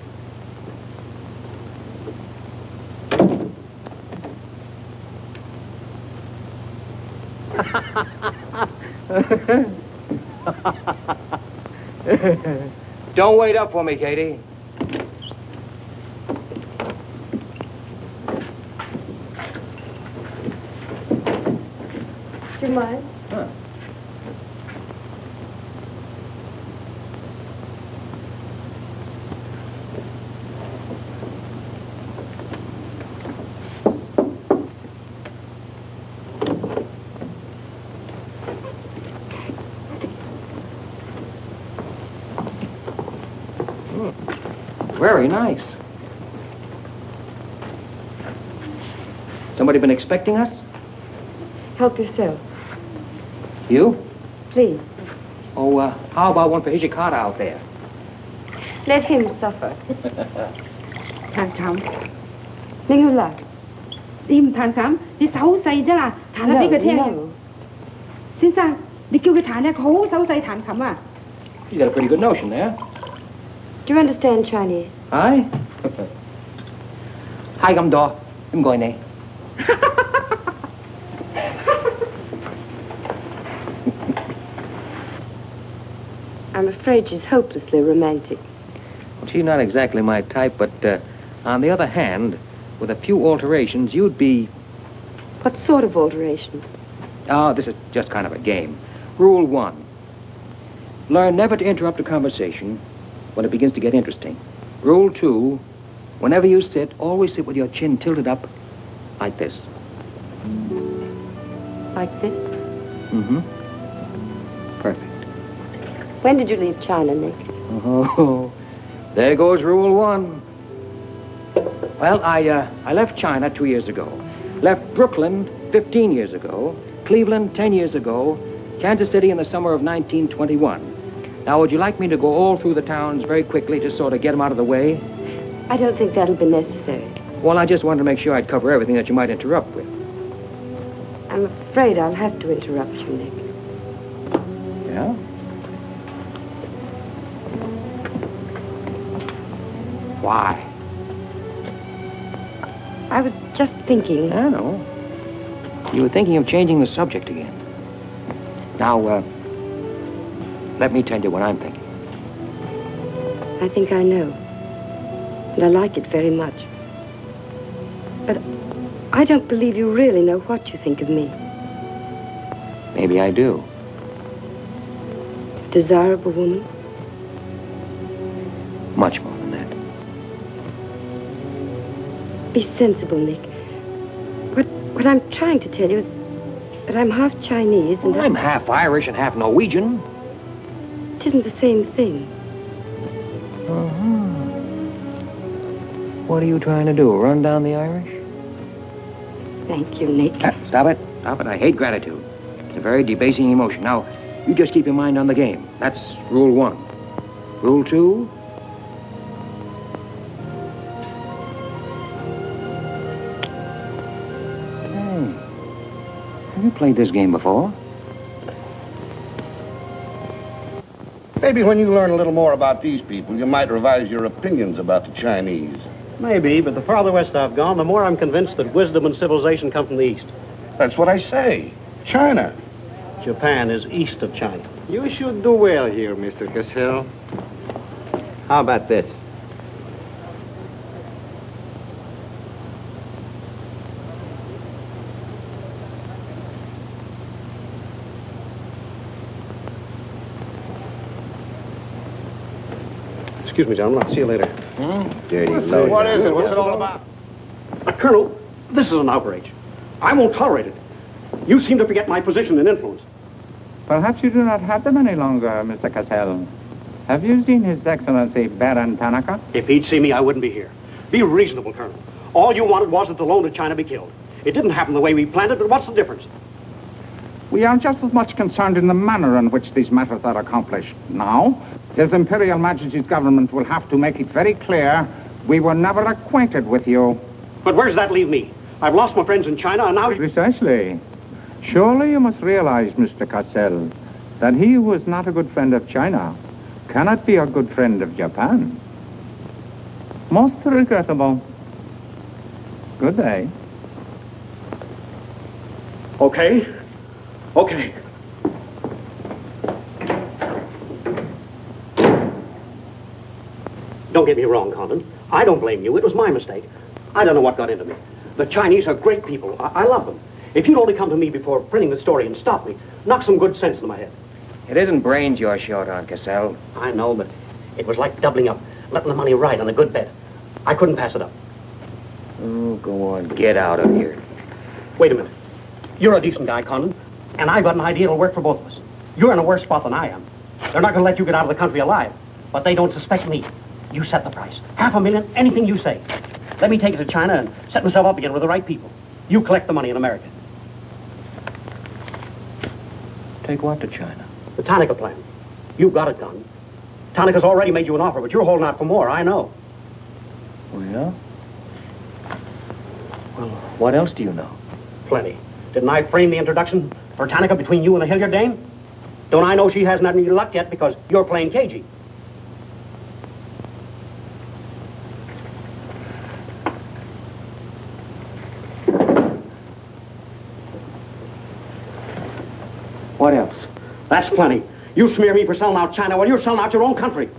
Don't wait up for me, Katie. Do you mind? Huh. Very nice. Somebody been expecting us? Help yourself, You? please. Oh, how about one for Hijikata out there? Let him suffer. Thằng Trọng, Ninh Hương là im thằng Trọng, đi xấu xay chứ là thằng nó đi cái theo. Xin sao? Đi kêu cái thằng này khổ xấu xay thằng Trọng à? You got a pretty good notion there. Do you understand Chinese? Aye? Hai găm đỏ, em gọi này. I'm afraid she's hopelessly romantic. She's not exactly my type, but on the other hand, with a few alterations, you'd be... What sort of alteration? Oh, this is just kind of a game. Rule 1. Learn never to interrupt a conversation when it begins to get interesting. Rule 2. Whenever you sit, always sit with your chin tilted up like this. Like this? Mm-hmm. Perfect. When did you leave China, Nick? Oh, there goes Rule 1. Well, I left China 2 years ago. Left Brooklyn 15 years ago. Cleveland 10 years ago. Kansas City in the summer of 1921. Now, would you like me to go all through the towns very quickly to sort of get them out of the way? I don't think that'll be necessary. Well, I just wanted to make sure I'd cover everything that you might interrupt with. I'm afraid I'll have to interrupt you, Nick. Yeah? Why? I was just thinking... I know. You were thinking of changing the subject again. Now, let me tell you what I'm thinking. I think I know. And I like it very much. But I don't believe you really know what you think of me. Maybe I do. Desirable woman? Much more than that. Be sensible, Nick. What I'm trying to tell you is that I'm half Chinese and... Well, I'm half Irish and half Norwegian. It isn't the same thing. Uh-huh. What are you trying to do, run down the Irish? Thank you, Nick. Stop it. Stop it. I hate gratitude. It's a very debasing emotion. Now, you just keep your mind on the game. That's Rule 1. Rule 2... Have you played this game before? Maybe when you learn a little more about these people, you might revise your opinions about the Chinese. Maybe, but the farther west I've gone, the more I'm convinced that wisdom and civilization come from the east. That's what I say. China. Japan is east of China. You should do well here, Mr. Cassell. How about this? Excuse me, gentlemen. I'll see you later. Dirty load. What is it? What's it all about? Colonel, This is an outrage. I won't tolerate it. You seem to forget my position and influence. Perhaps you do not have them any longer, Mr. Cassell. Have you seen His Excellency Baron Tanaka? If he'd see me, I wouldn't be here. Be reasonable, Colonel. All you wanted was that the loan to China be killed. It didn't happen the way we planned it, but what's the difference? We are just as much concerned in the manner in which these matters are accomplished. Now, His Imperial Majesty's government will have to make it very clear we were never acquainted with you. But where does that leave me? I've lost my friends in China, and now... Precisely. Surely you must realize, Mr. Cassell, that he who is not a good friend of China cannot be a good friend of Japan. Most regrettable. Good day. Okay. Okay. Don't get me wrong, Condon. I don't blame you. It was my mistake. I don't know what got into me. The Chinese are great people. I love them. If you'd only come to me before printing the story and stop me, knock some good sense into my head. It isn't brains you're short on, Cassell. I know, but it was like doubling up, letting the money ride on a good bet. I couldn't pass it up. Oh, go on. Get out of here. Wait a minute. You're a decent guy, Condon, and I've got an idea that'll work for both of us. You're in a worse spot than I am. They're not going to let you get out of the country alive, but they don't suspect me. You set the price. $500,000, anything you say. Let me take it to China and set myself up again with the right people. You collect the money in America. Take what to China? The Tanaka plan. You've got it done. Tanaka's already made you an offer, but you're holding out for more, I know. Oh, yeah? Well, what else do you know? Plenty. Didn't I frame the introduction for Tanaka between you and the Hilliard dame? Don't I know she hasn't had any luck yet because you're playing cagey? What else? That's plenty. You smear me for selling out China while you're selling out your own country.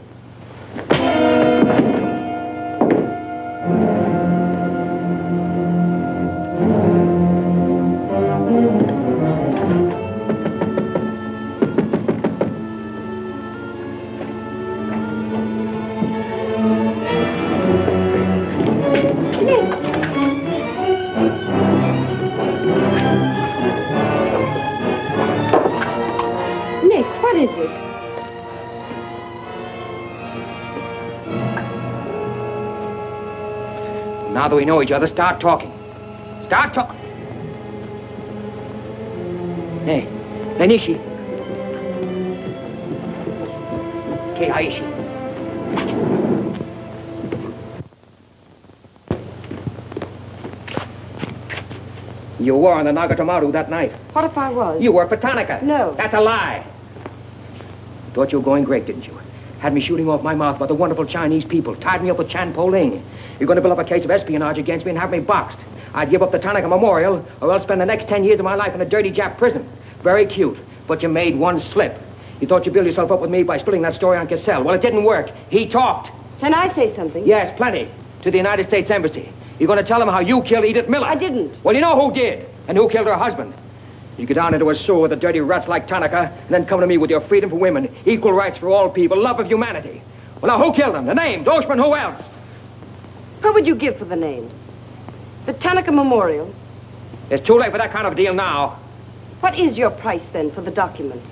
Now that we know each other, start talking. Start talking. Hey, Nishi. Keihashi. You were on the Nagatomaru that night. What if I was? You worked for Tanaka. No. That's a lie. Thought you were going great, didn't you? Had me shooting off my mouth about the wonderful Chinese people, tied me up with Chan Po-Ling. You're going to build up a case of espionage against me and have me boxed. I'd give up the Tanaka Memorial, or else spend the next 10 years of my life in a dirty Jap prison. Very cute, but you made one slip. You thought you'd build yourself up with me by spilling that story on Cassell. Well, it didn't work. He talked. Can I say something? Yes, plenty. To the United States Embassy. You're going to tell them how you killed Edith Miller. I didn't. Well, you know who did, and who killed her husband. You get down into a sewer with the dirty rats like Tanaka, and then come to me with your freedom for women, equal rights for all people, love of humanity. Well, now, who killed them? The names, Oshima, who else? What would you give for the names? The Tanaka Memorial. It's too late for that kind of deal now. What is your price, then, for the document?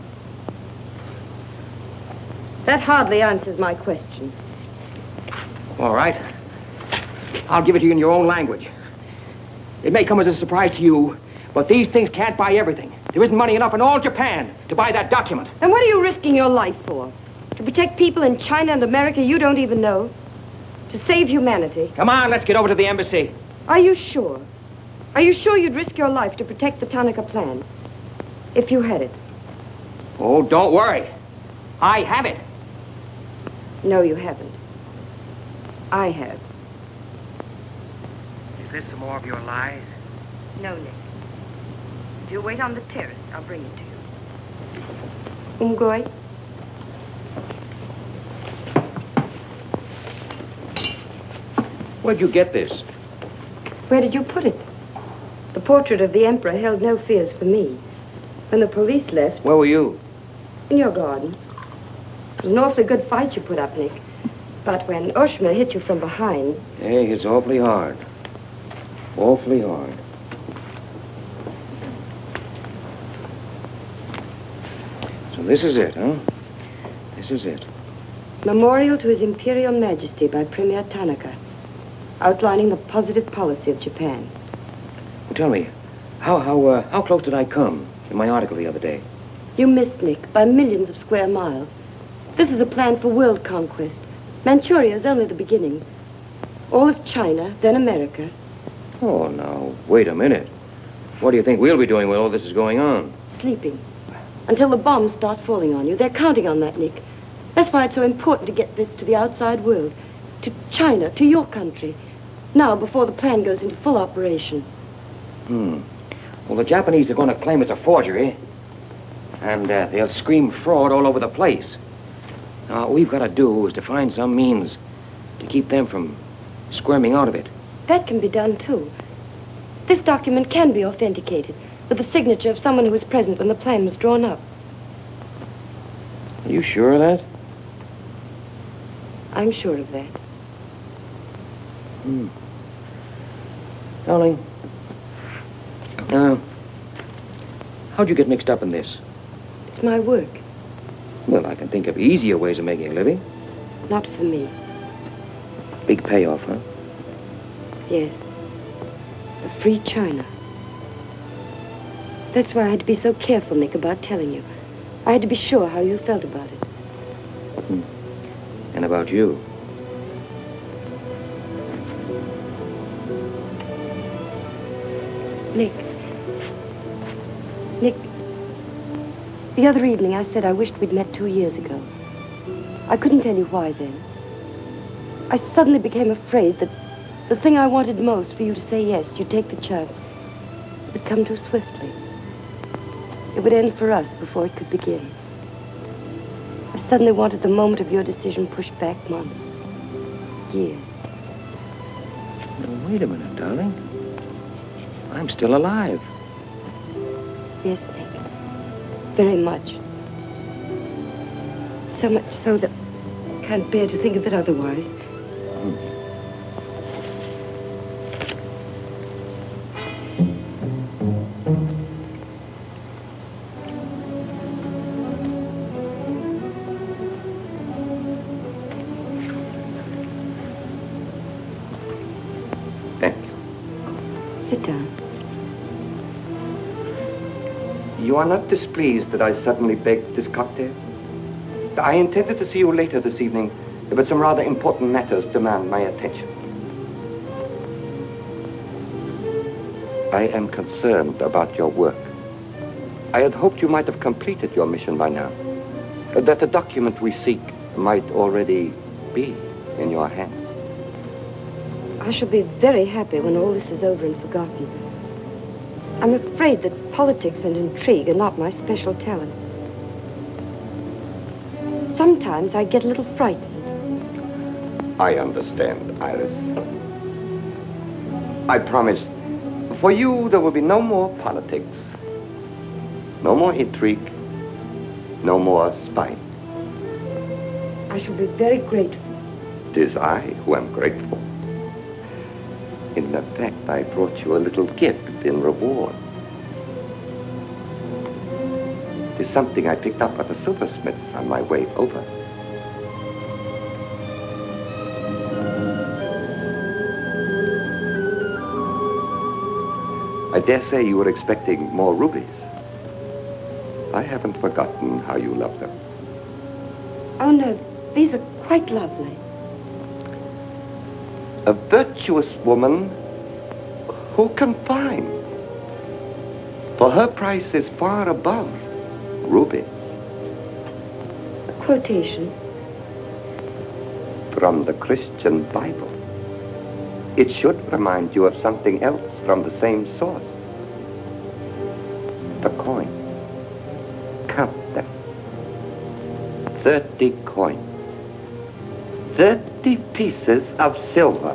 That hardly answers my question. All right. I'll give it to you in your own language. It may come as a surprise to you, but these things can't buy everything. There isn't money enough in all Japan to buy that document. And what are you risking your life for? To protect people in China and America you don't even know? To save humanity? Come on, let's get over to the embassy. Are you sure? Are you sure you'd risk your life to protect the Tanaka plan? If you had it? Oh, don't worry. I have it. No, you haven't. I have. Is this some more of your lies? No, Nick. If you wait on the terrace, I'll bring it to you. Umgoy? Where'd you get this? Where did you put it? The portrait of the Emperor held no fears for me. When the police left... Where were you? In your garden. It was an awfully good fight you put up, Nick. But when Oshima hit you from behind... Hey, it's awfully hard. Awfully hard. So this is it, huh? This is it. Memorial to His Imperial Majesty by Premier Tanaka, outlining the positive policy of Japan. Well, tell me, how close did I come in my article the other day? You missed, Nick, by millions of square miles. This is a plan for world conquest. Manchuria is only the beginning. All of China, then America. Oh, now, wait a minute. What do you think we'll be doing while all this is going on? Sleeping. Until the bombs start falling on you. They're counting on that, Nick. That's why it's so important to get this to the outside world. To China, to your country. Now, before the plan goes into full operation. Well, the Japanese are going to claim it's a forgery. And they'll scream fraud all over the place. Now, what we've got to do is to find some means to keep them from squirming out of it. That can be done, too. This document can be authenticated with the signature of someone who was present when the plan was drawn up. Are you sure of that? I'm sure of that. Darling, how'd you get mixed up in this? It's my work. Well, I can think of easier ways of making a living. Not for me. Big payoff, huh? Yes. A free China. That's why I had to be so careful, Nick, about telling you. I had to be sure how you felt about it. And about you. Nick. The other evening I said I wished we'd met 2 years ago. I couldn't tell you why then. I suddenly became afraid that the thing I wanted most for you to say yes, you'd take the chance, would come too swiftly. It would end for us before it could begin. I suddenly wanted the moment of your decision pushed back months, years. Now, wait a minute, darling. I'm still alive. Yes, Nick. Very much. So much so that I can't bear to think of it otherwise. Thank you. Sit down. You are not displeased that I suddenly begged this cocktail? I intended to see you later this evening, but some rather important matters demand my attention. I am concerned about your work. I had hoped you might have completed your mission by now, that the document we seek might already be in your hands. I shall be very happy when all this is over and forgotten. I'm afraid that politics and intrigue are not my special talent. Sometimes I get a little frightened. I understand, Iris. I promise, for you there will be no more politics, no more intrigue, no more spying. I shall be very grateful. It is I who am grateful. In fact, I brought you a little gift in reward. It is something I picked up at a silversmith on my way over. I dare say you were expecting more rubies. I haven't forgotten how you love them. Oh, no, these are quite lovely. A virtuous woman who can find. For her price is far above rubies. A quotation. From the Christian Bible. It should remind you of something else from the same source. The coin. Count them. 30 coins. 30 pieces of silver.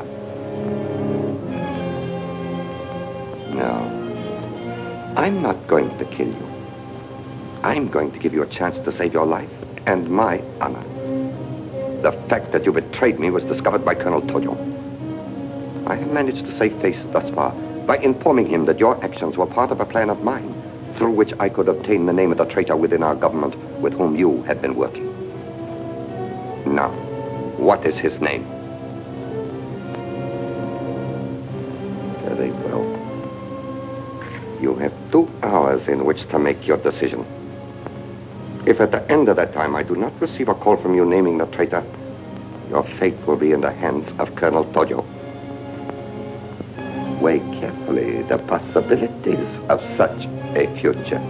No, I'm not going to kill you. I'm going to give you a chance to save your life and my honor. The fact that you betrayed me was discovered by Colonel Tojo. I have managed to save face thus far, by informing him that your actions were part of a plan of mine, through which I could obtain the name of the traitor within our government with whom you had been working. Now, what is his name? Very well. You have 2 hours in which to make your decision. If at the end of that time I do not receive a call from you naming the traitor, your fate will be in the hands of Colonel Tojo. Weigh carefully the possibilities of such a future.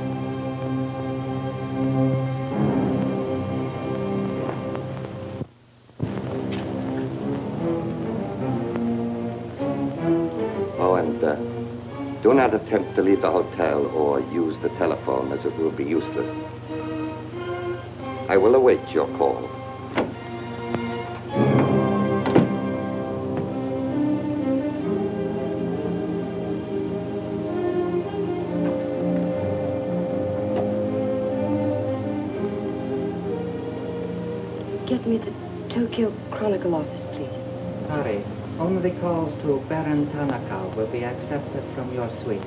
Oh, and do not attempt to leave the hotel or use the telephone, as it will be useless. I will await your call. Get me the Tokyo Chronicle office, please. Sorry, only calls to Baron Tanaka will be accepted from your suite.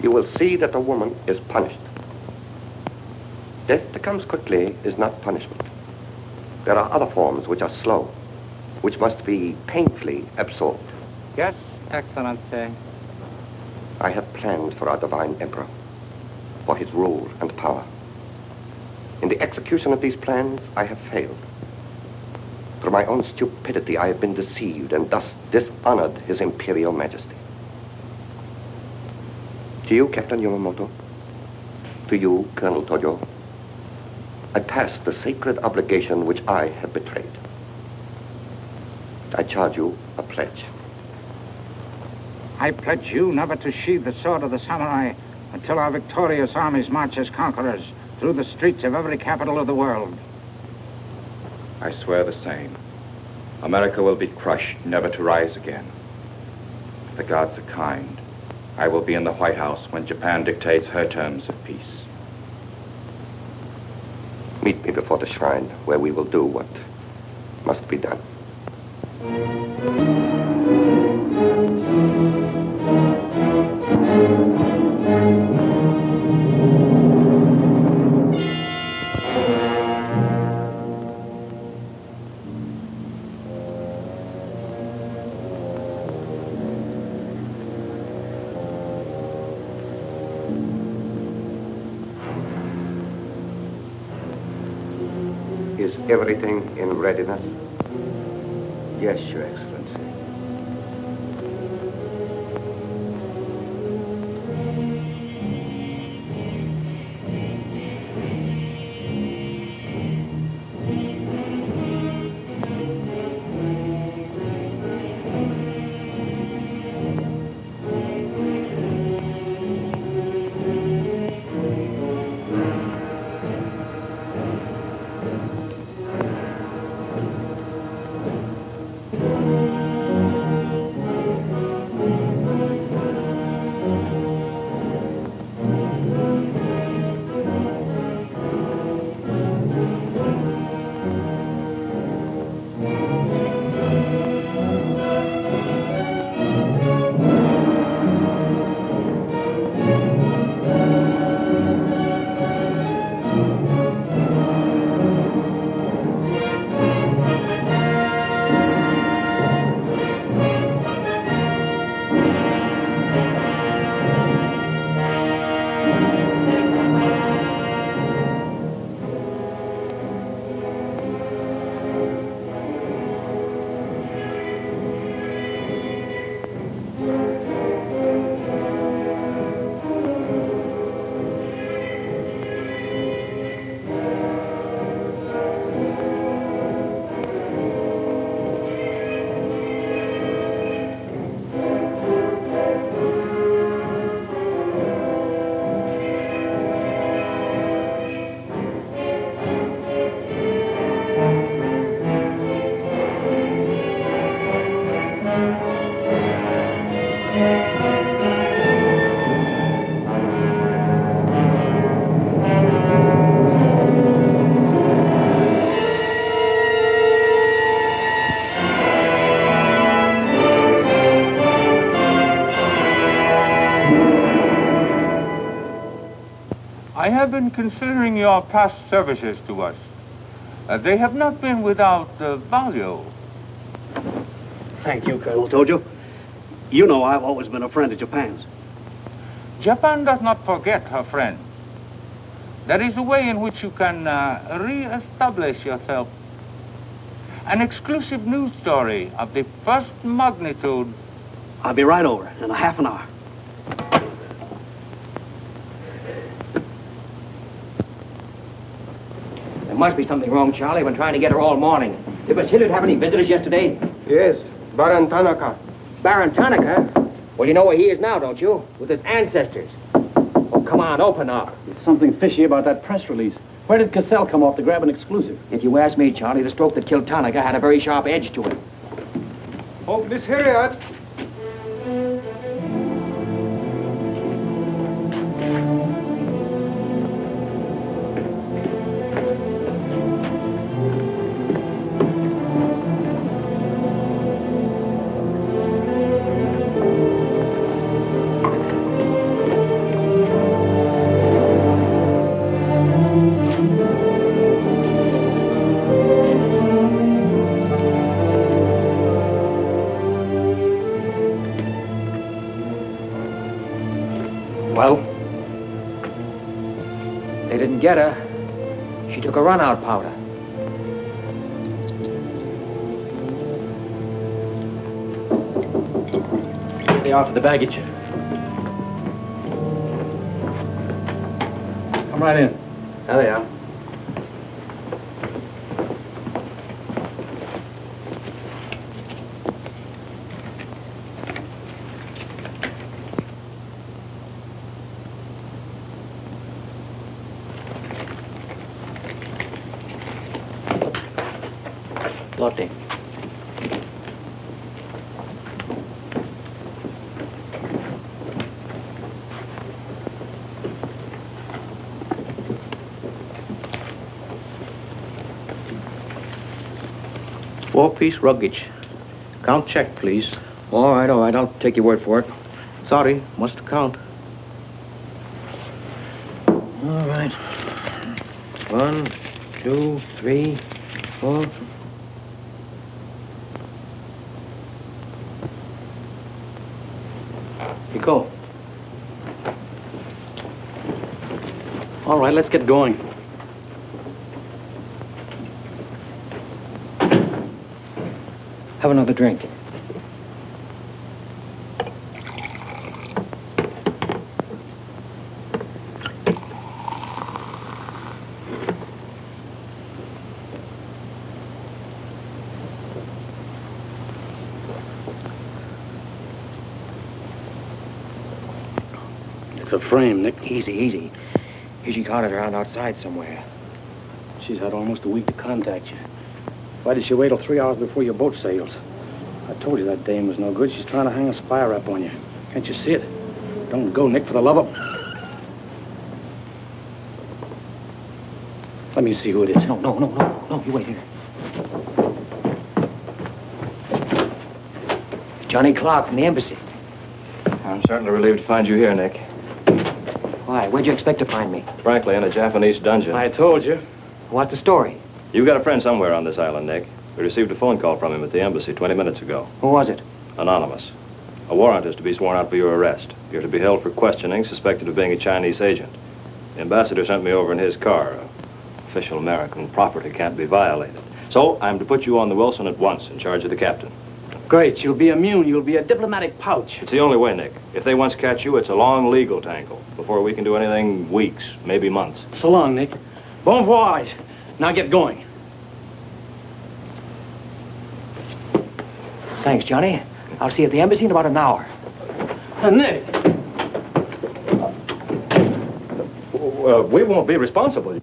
You will see that the woman is punished. Death that comes quickly is not punishment. There are other forms which are slow, which must be painfully absorbed. Yes, Excellency. I have planned for our divine emperor, for his rule and power. In the execution of these plans, I have failed. Through my own stupidity, I have been deceived and thus dishonored his imperial majesty. To you, Captain Yamamoto, to you, Colonel Tojo, I pass the sacred obligation which I have betrayed. I charge you a pledge. I pledge you never to sheathe the sword of the samurai until our victorious armies march as conquerors through the streets of every capital of the world. I swear the same. America will be crushed, never to rise again. The gods are kind. I will be in the White House when Japan dictates her terms of peace. Meet me before the shrine, where we will do what must be done. Is everything in readiness? Yes, Your Excellency. have been considering your past services to us. They have not been without value. Thank you, Colonel Tojo. You know I've always been a friend of Japan's. Japan does not forget her friends. There is a way in which you can re-establish yourself. An exclusive news story of the first magnitude. I'll be right over in a half an hour. There must be something wrong, Charlie. I've been trying to get her all morning. Did Miss Hilliard have any visitors yesterday? Yes, Baron Tanaka. Baron Tanaka? Well, you know where he is now, don't you? With his ancestors. Oh, come on, open up. There's something fishy about that press release. Where did Cassell come off to grab an exclusive? If you ask me, Charlie, the stroke that killed Tanaka had a very sharp edge to it. Oh, Miss Hilliard. Well? They didn't get her. She took a run-out powder. They are for the baggage. Come right in. There they are. Lotte. Four-piece luggage. Count check, please. All right. I'll take your word for it. Sorry, must count. All right. 1, 2, 3, 4. You go. All right, let's get going. Have another drink. It's a frame, Nick. Easy. She caught it around outside somewhere. She's had almost a week to contact you. Why did she wait till 3 hours before your boat sails? I told you that dame was no good. She's trying to hang a spy rap on you. Can't you see it? Don't go, Nick, for the love of... Let me see who it is. No, you wait here. Johnny Clark from the embassy. I'm certainly relieved to find you here, Nick. Why? Where'd you expect to find me? Frankly, in a Japanese dungeon. I told you. What's the story? You've got a friend somewhere on this island, Nick. We received a phone call from him at the embassy 20 minutes ago. Who was it? Anonymous. A warrant is to be sworn out for your arrest. You're to be held for questioning, suspected of being a Chinese agent. The ambassador sent me over in his car. Official American property can't be violated. So I'm to put you on the Wilson at once in charge of the captain. Great. You'll be immune. You'll be a diplomatic pouch. It's the only way, Nick. If they once catch you, it's a long legal tangle. Before we can do anything, weeks, maybe months. So long, Nick. Bon voyage. Now get going. Thanks, Johnny. I'll see you at the embassy in about an hour. Nick! We won't be responsible.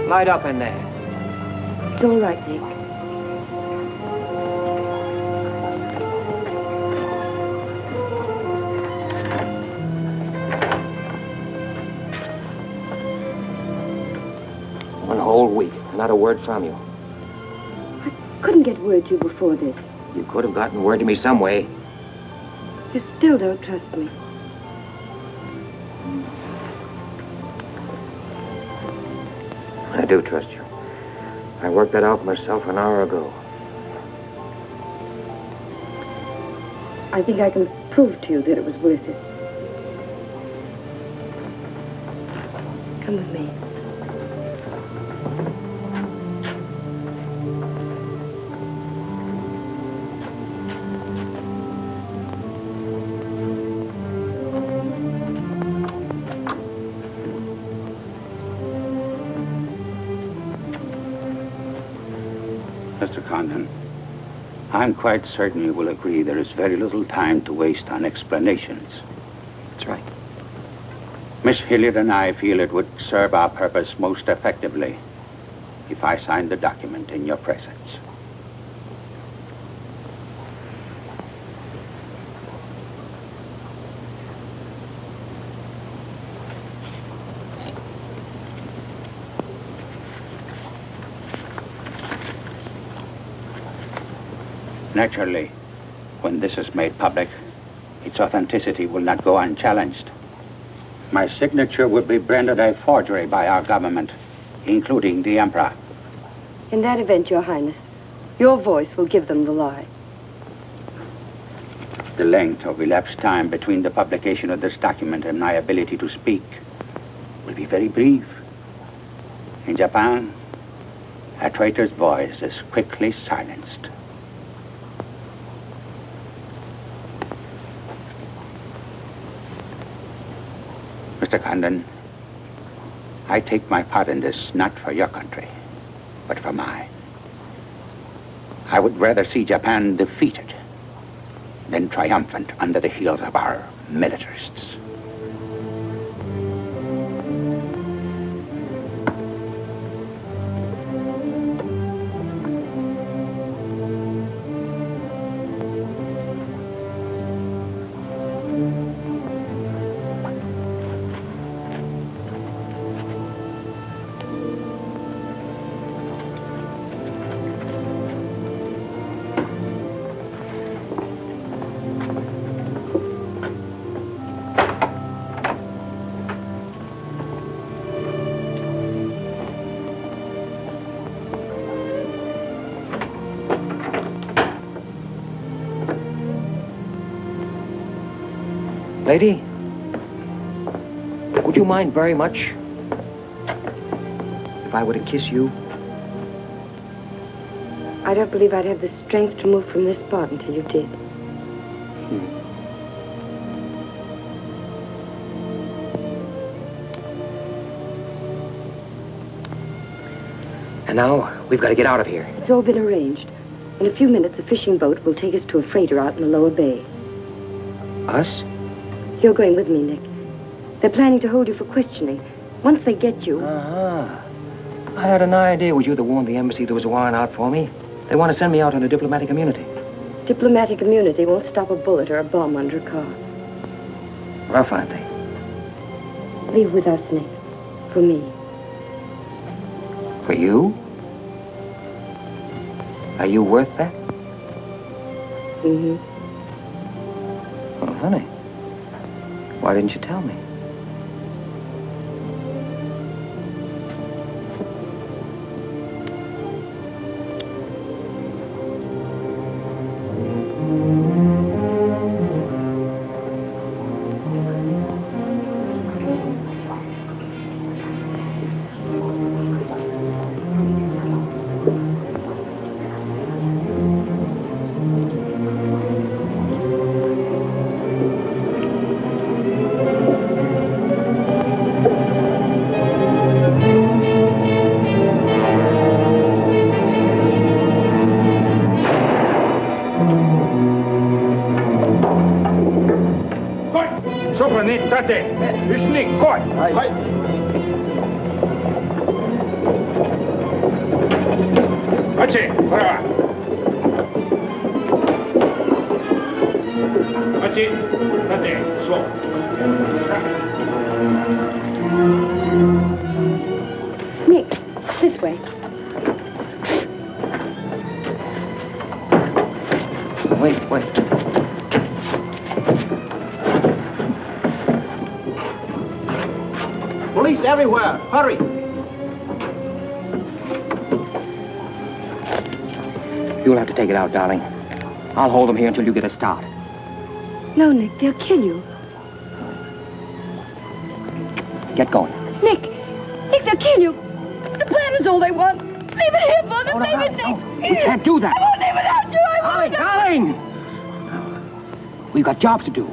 Light up in there. It's all right, Nick. One whole week, not a word from you. Couldn't get word to you before this. You could have gotten word to me some way. You still don't trust me. I do trust you. I worked that out myself an hour ago. I think I can prove to you that it was worth it. Come with me. Mr. Condon, I'm quite certain you will agree there is very little time to waste on explanations. That's right. Miss Hilliard and I feel it would serve our purpose most effectively if I signed the document in your presence. Naturally, when this is made public, its authenticity will not go unchallenged. My signature would be branded a forgery by our government, including the Emperor. In that event, Your Highness, your voice will give them the lie. The length of elapsed time between the publication of this document and my ability to speak will be very brief. In Japan, a traitor's voice is quickly silenced. Mr. Condon, I take my part in this not for your country, but for mine. I would rather see Japan defeated than triumphant under the heels of our militarists. Lady, would you mind very much if I were to kiss you? I don't believe I'd have the strength to move from this spot until you did. And now, we've got to get out of here. It's all been arranged. In a few minutes, a fishing boat will take us to a freighter out in the lower bay. Us? You're going with me, Nick. They're planning to hold you for questioning. Once they get you... Uh-huh. I had an idea it was you that warned the embassy there was a warrant out for me. They want to send me out on a diplomatic immunity. Diplomatic immunity won't stop a bullet or a bomb under a car. Rough, aren't they? Leave with us, Nick. For me. For you? Are you worth that? Mm-hmm. Oh, honey. Why didn't you tell me? That's it. That's it. Slow. Nick, this way. Wait. Police everywhere. Hurry. You'll have to take it out, darling. I'll hold them here until you get a start. No, Nick, they'll kill you. Get going. Nick, they'll kill you. The plan is all they want. Leave it here, Father. Leave it, Nick. We can't do that. I won't leave without you. I won't. Darling! We've got jobs to do.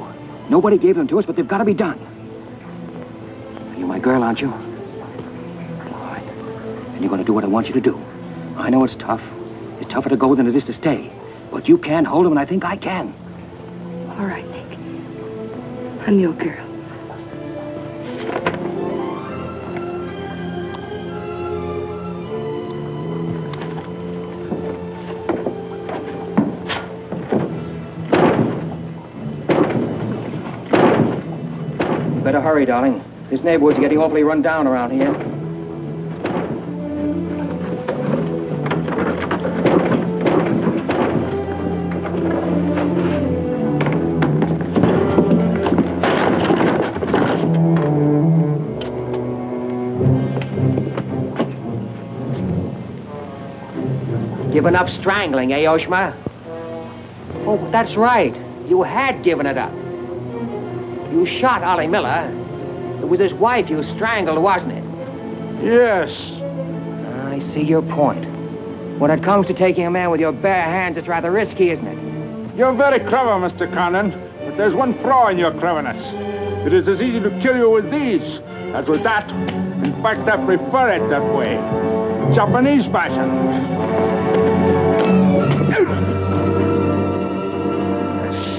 Nobody gave them to us, but they've got to be done. You're my girl, aren't you? All right. And you're going to do what I want you to do. I know it's tough. It's tougher to go than it is to stay. But you can hold them, and I think I can. All right, Nick. I'm your girl. Better hurry, darling. This neighborhood's getting awfully run down around here. Given up strangling, eh, Oshima? Oh, that's right. You had given it up. You shot Ollie Miller. It was his wife you strangled, wasn't it? Yes. I see your point. When it comes to taking a man with your bare hands, it's rather risky, isn't it? You're very clever, Mr. Condon, but there's one flaw in your cleverness. It is as easy to kill you with these as with that. In fact, I prefer it that way. Japanese fashion.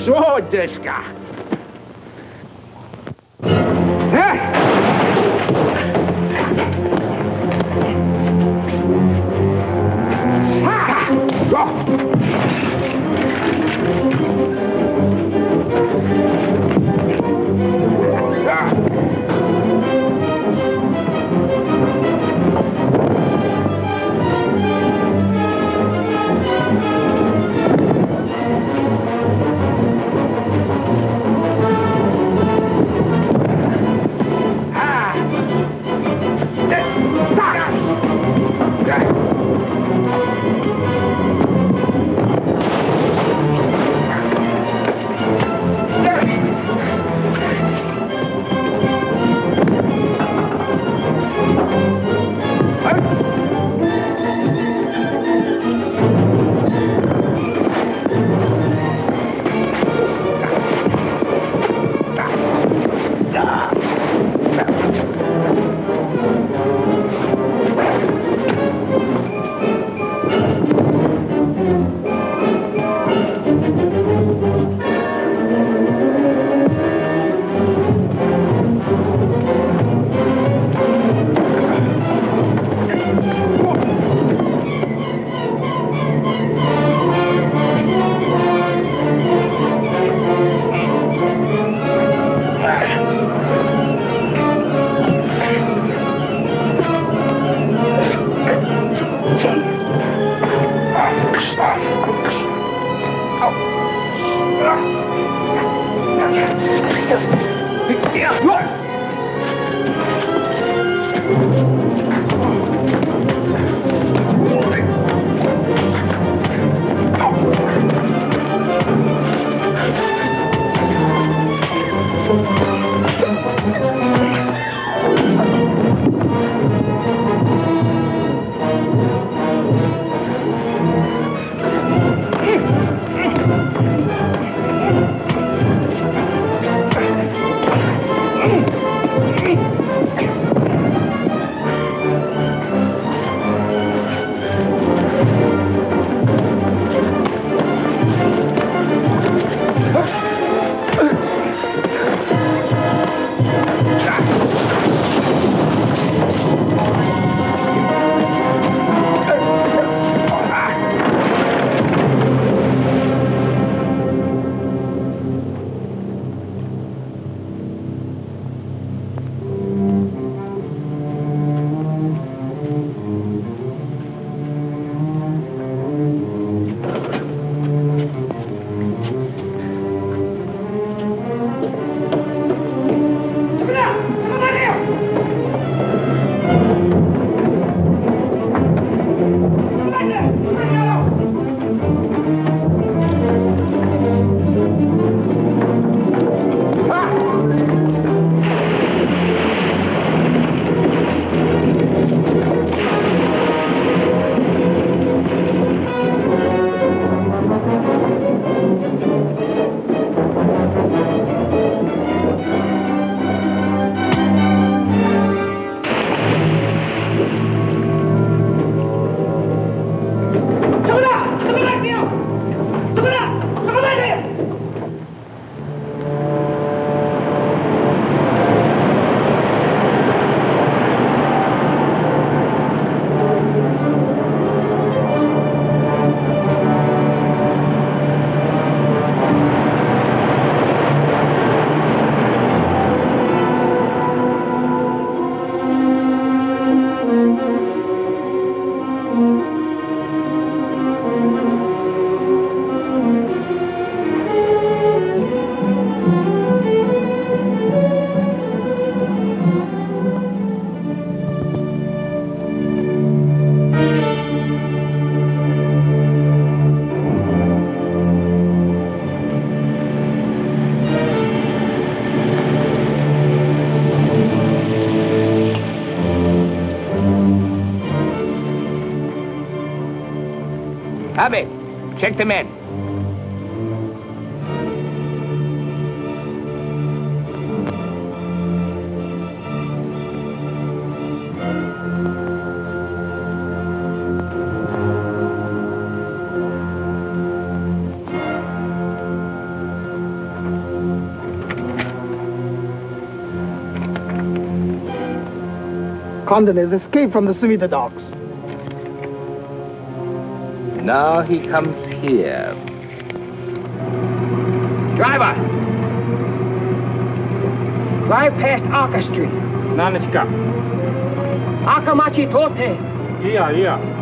So, Deska. Abe, check the men. Condon has escaped from the Sumida docks. Now he comes here. Driver! Drive past Arca Street. Nanishka. Akamachi Tote. Yeah.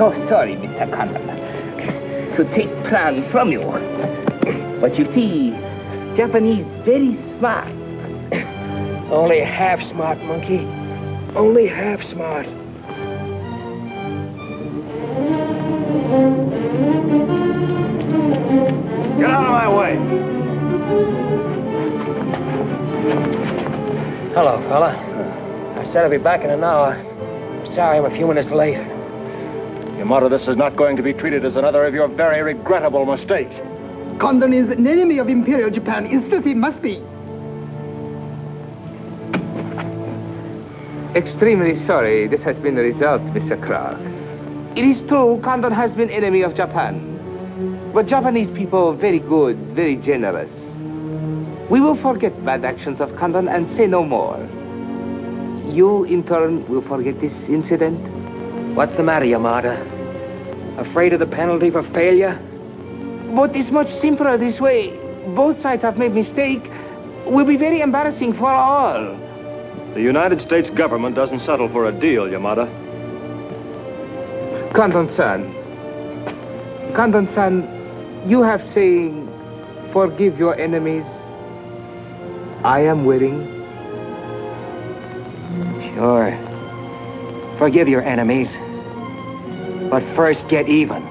So sorry, Mr. Condon, to take plan from you. But you see, Japanese very smart. Only half smart, monkey. Only half smart. Get out of my way. Hello, fella. I said I'd be back in an hour. Sorry I'm a few minutes late. Yamato, this is not going to be treated as another of your very regrettable mistakes. Condon is an enemy of Imperial Japan. Insist it must be. Extremely sorry this has been the result, Mr. Clark. It is true Condon has been enemy of Japan. But Japanese people very good, very generous. We will forget bad actions of Condon and say no more. You, in turn, will forget this incident? What's the matter, Yamada? Afraid of the penalty for failure? But it's much simpler this way. Both sides have made mistake. Will be very embarrassing for all. The United States government doesn't settle for a deal, Yamada. Condon-san, you have saying, forgive your enemies. I am willing. Sure. Forgive your enemies. But first get even.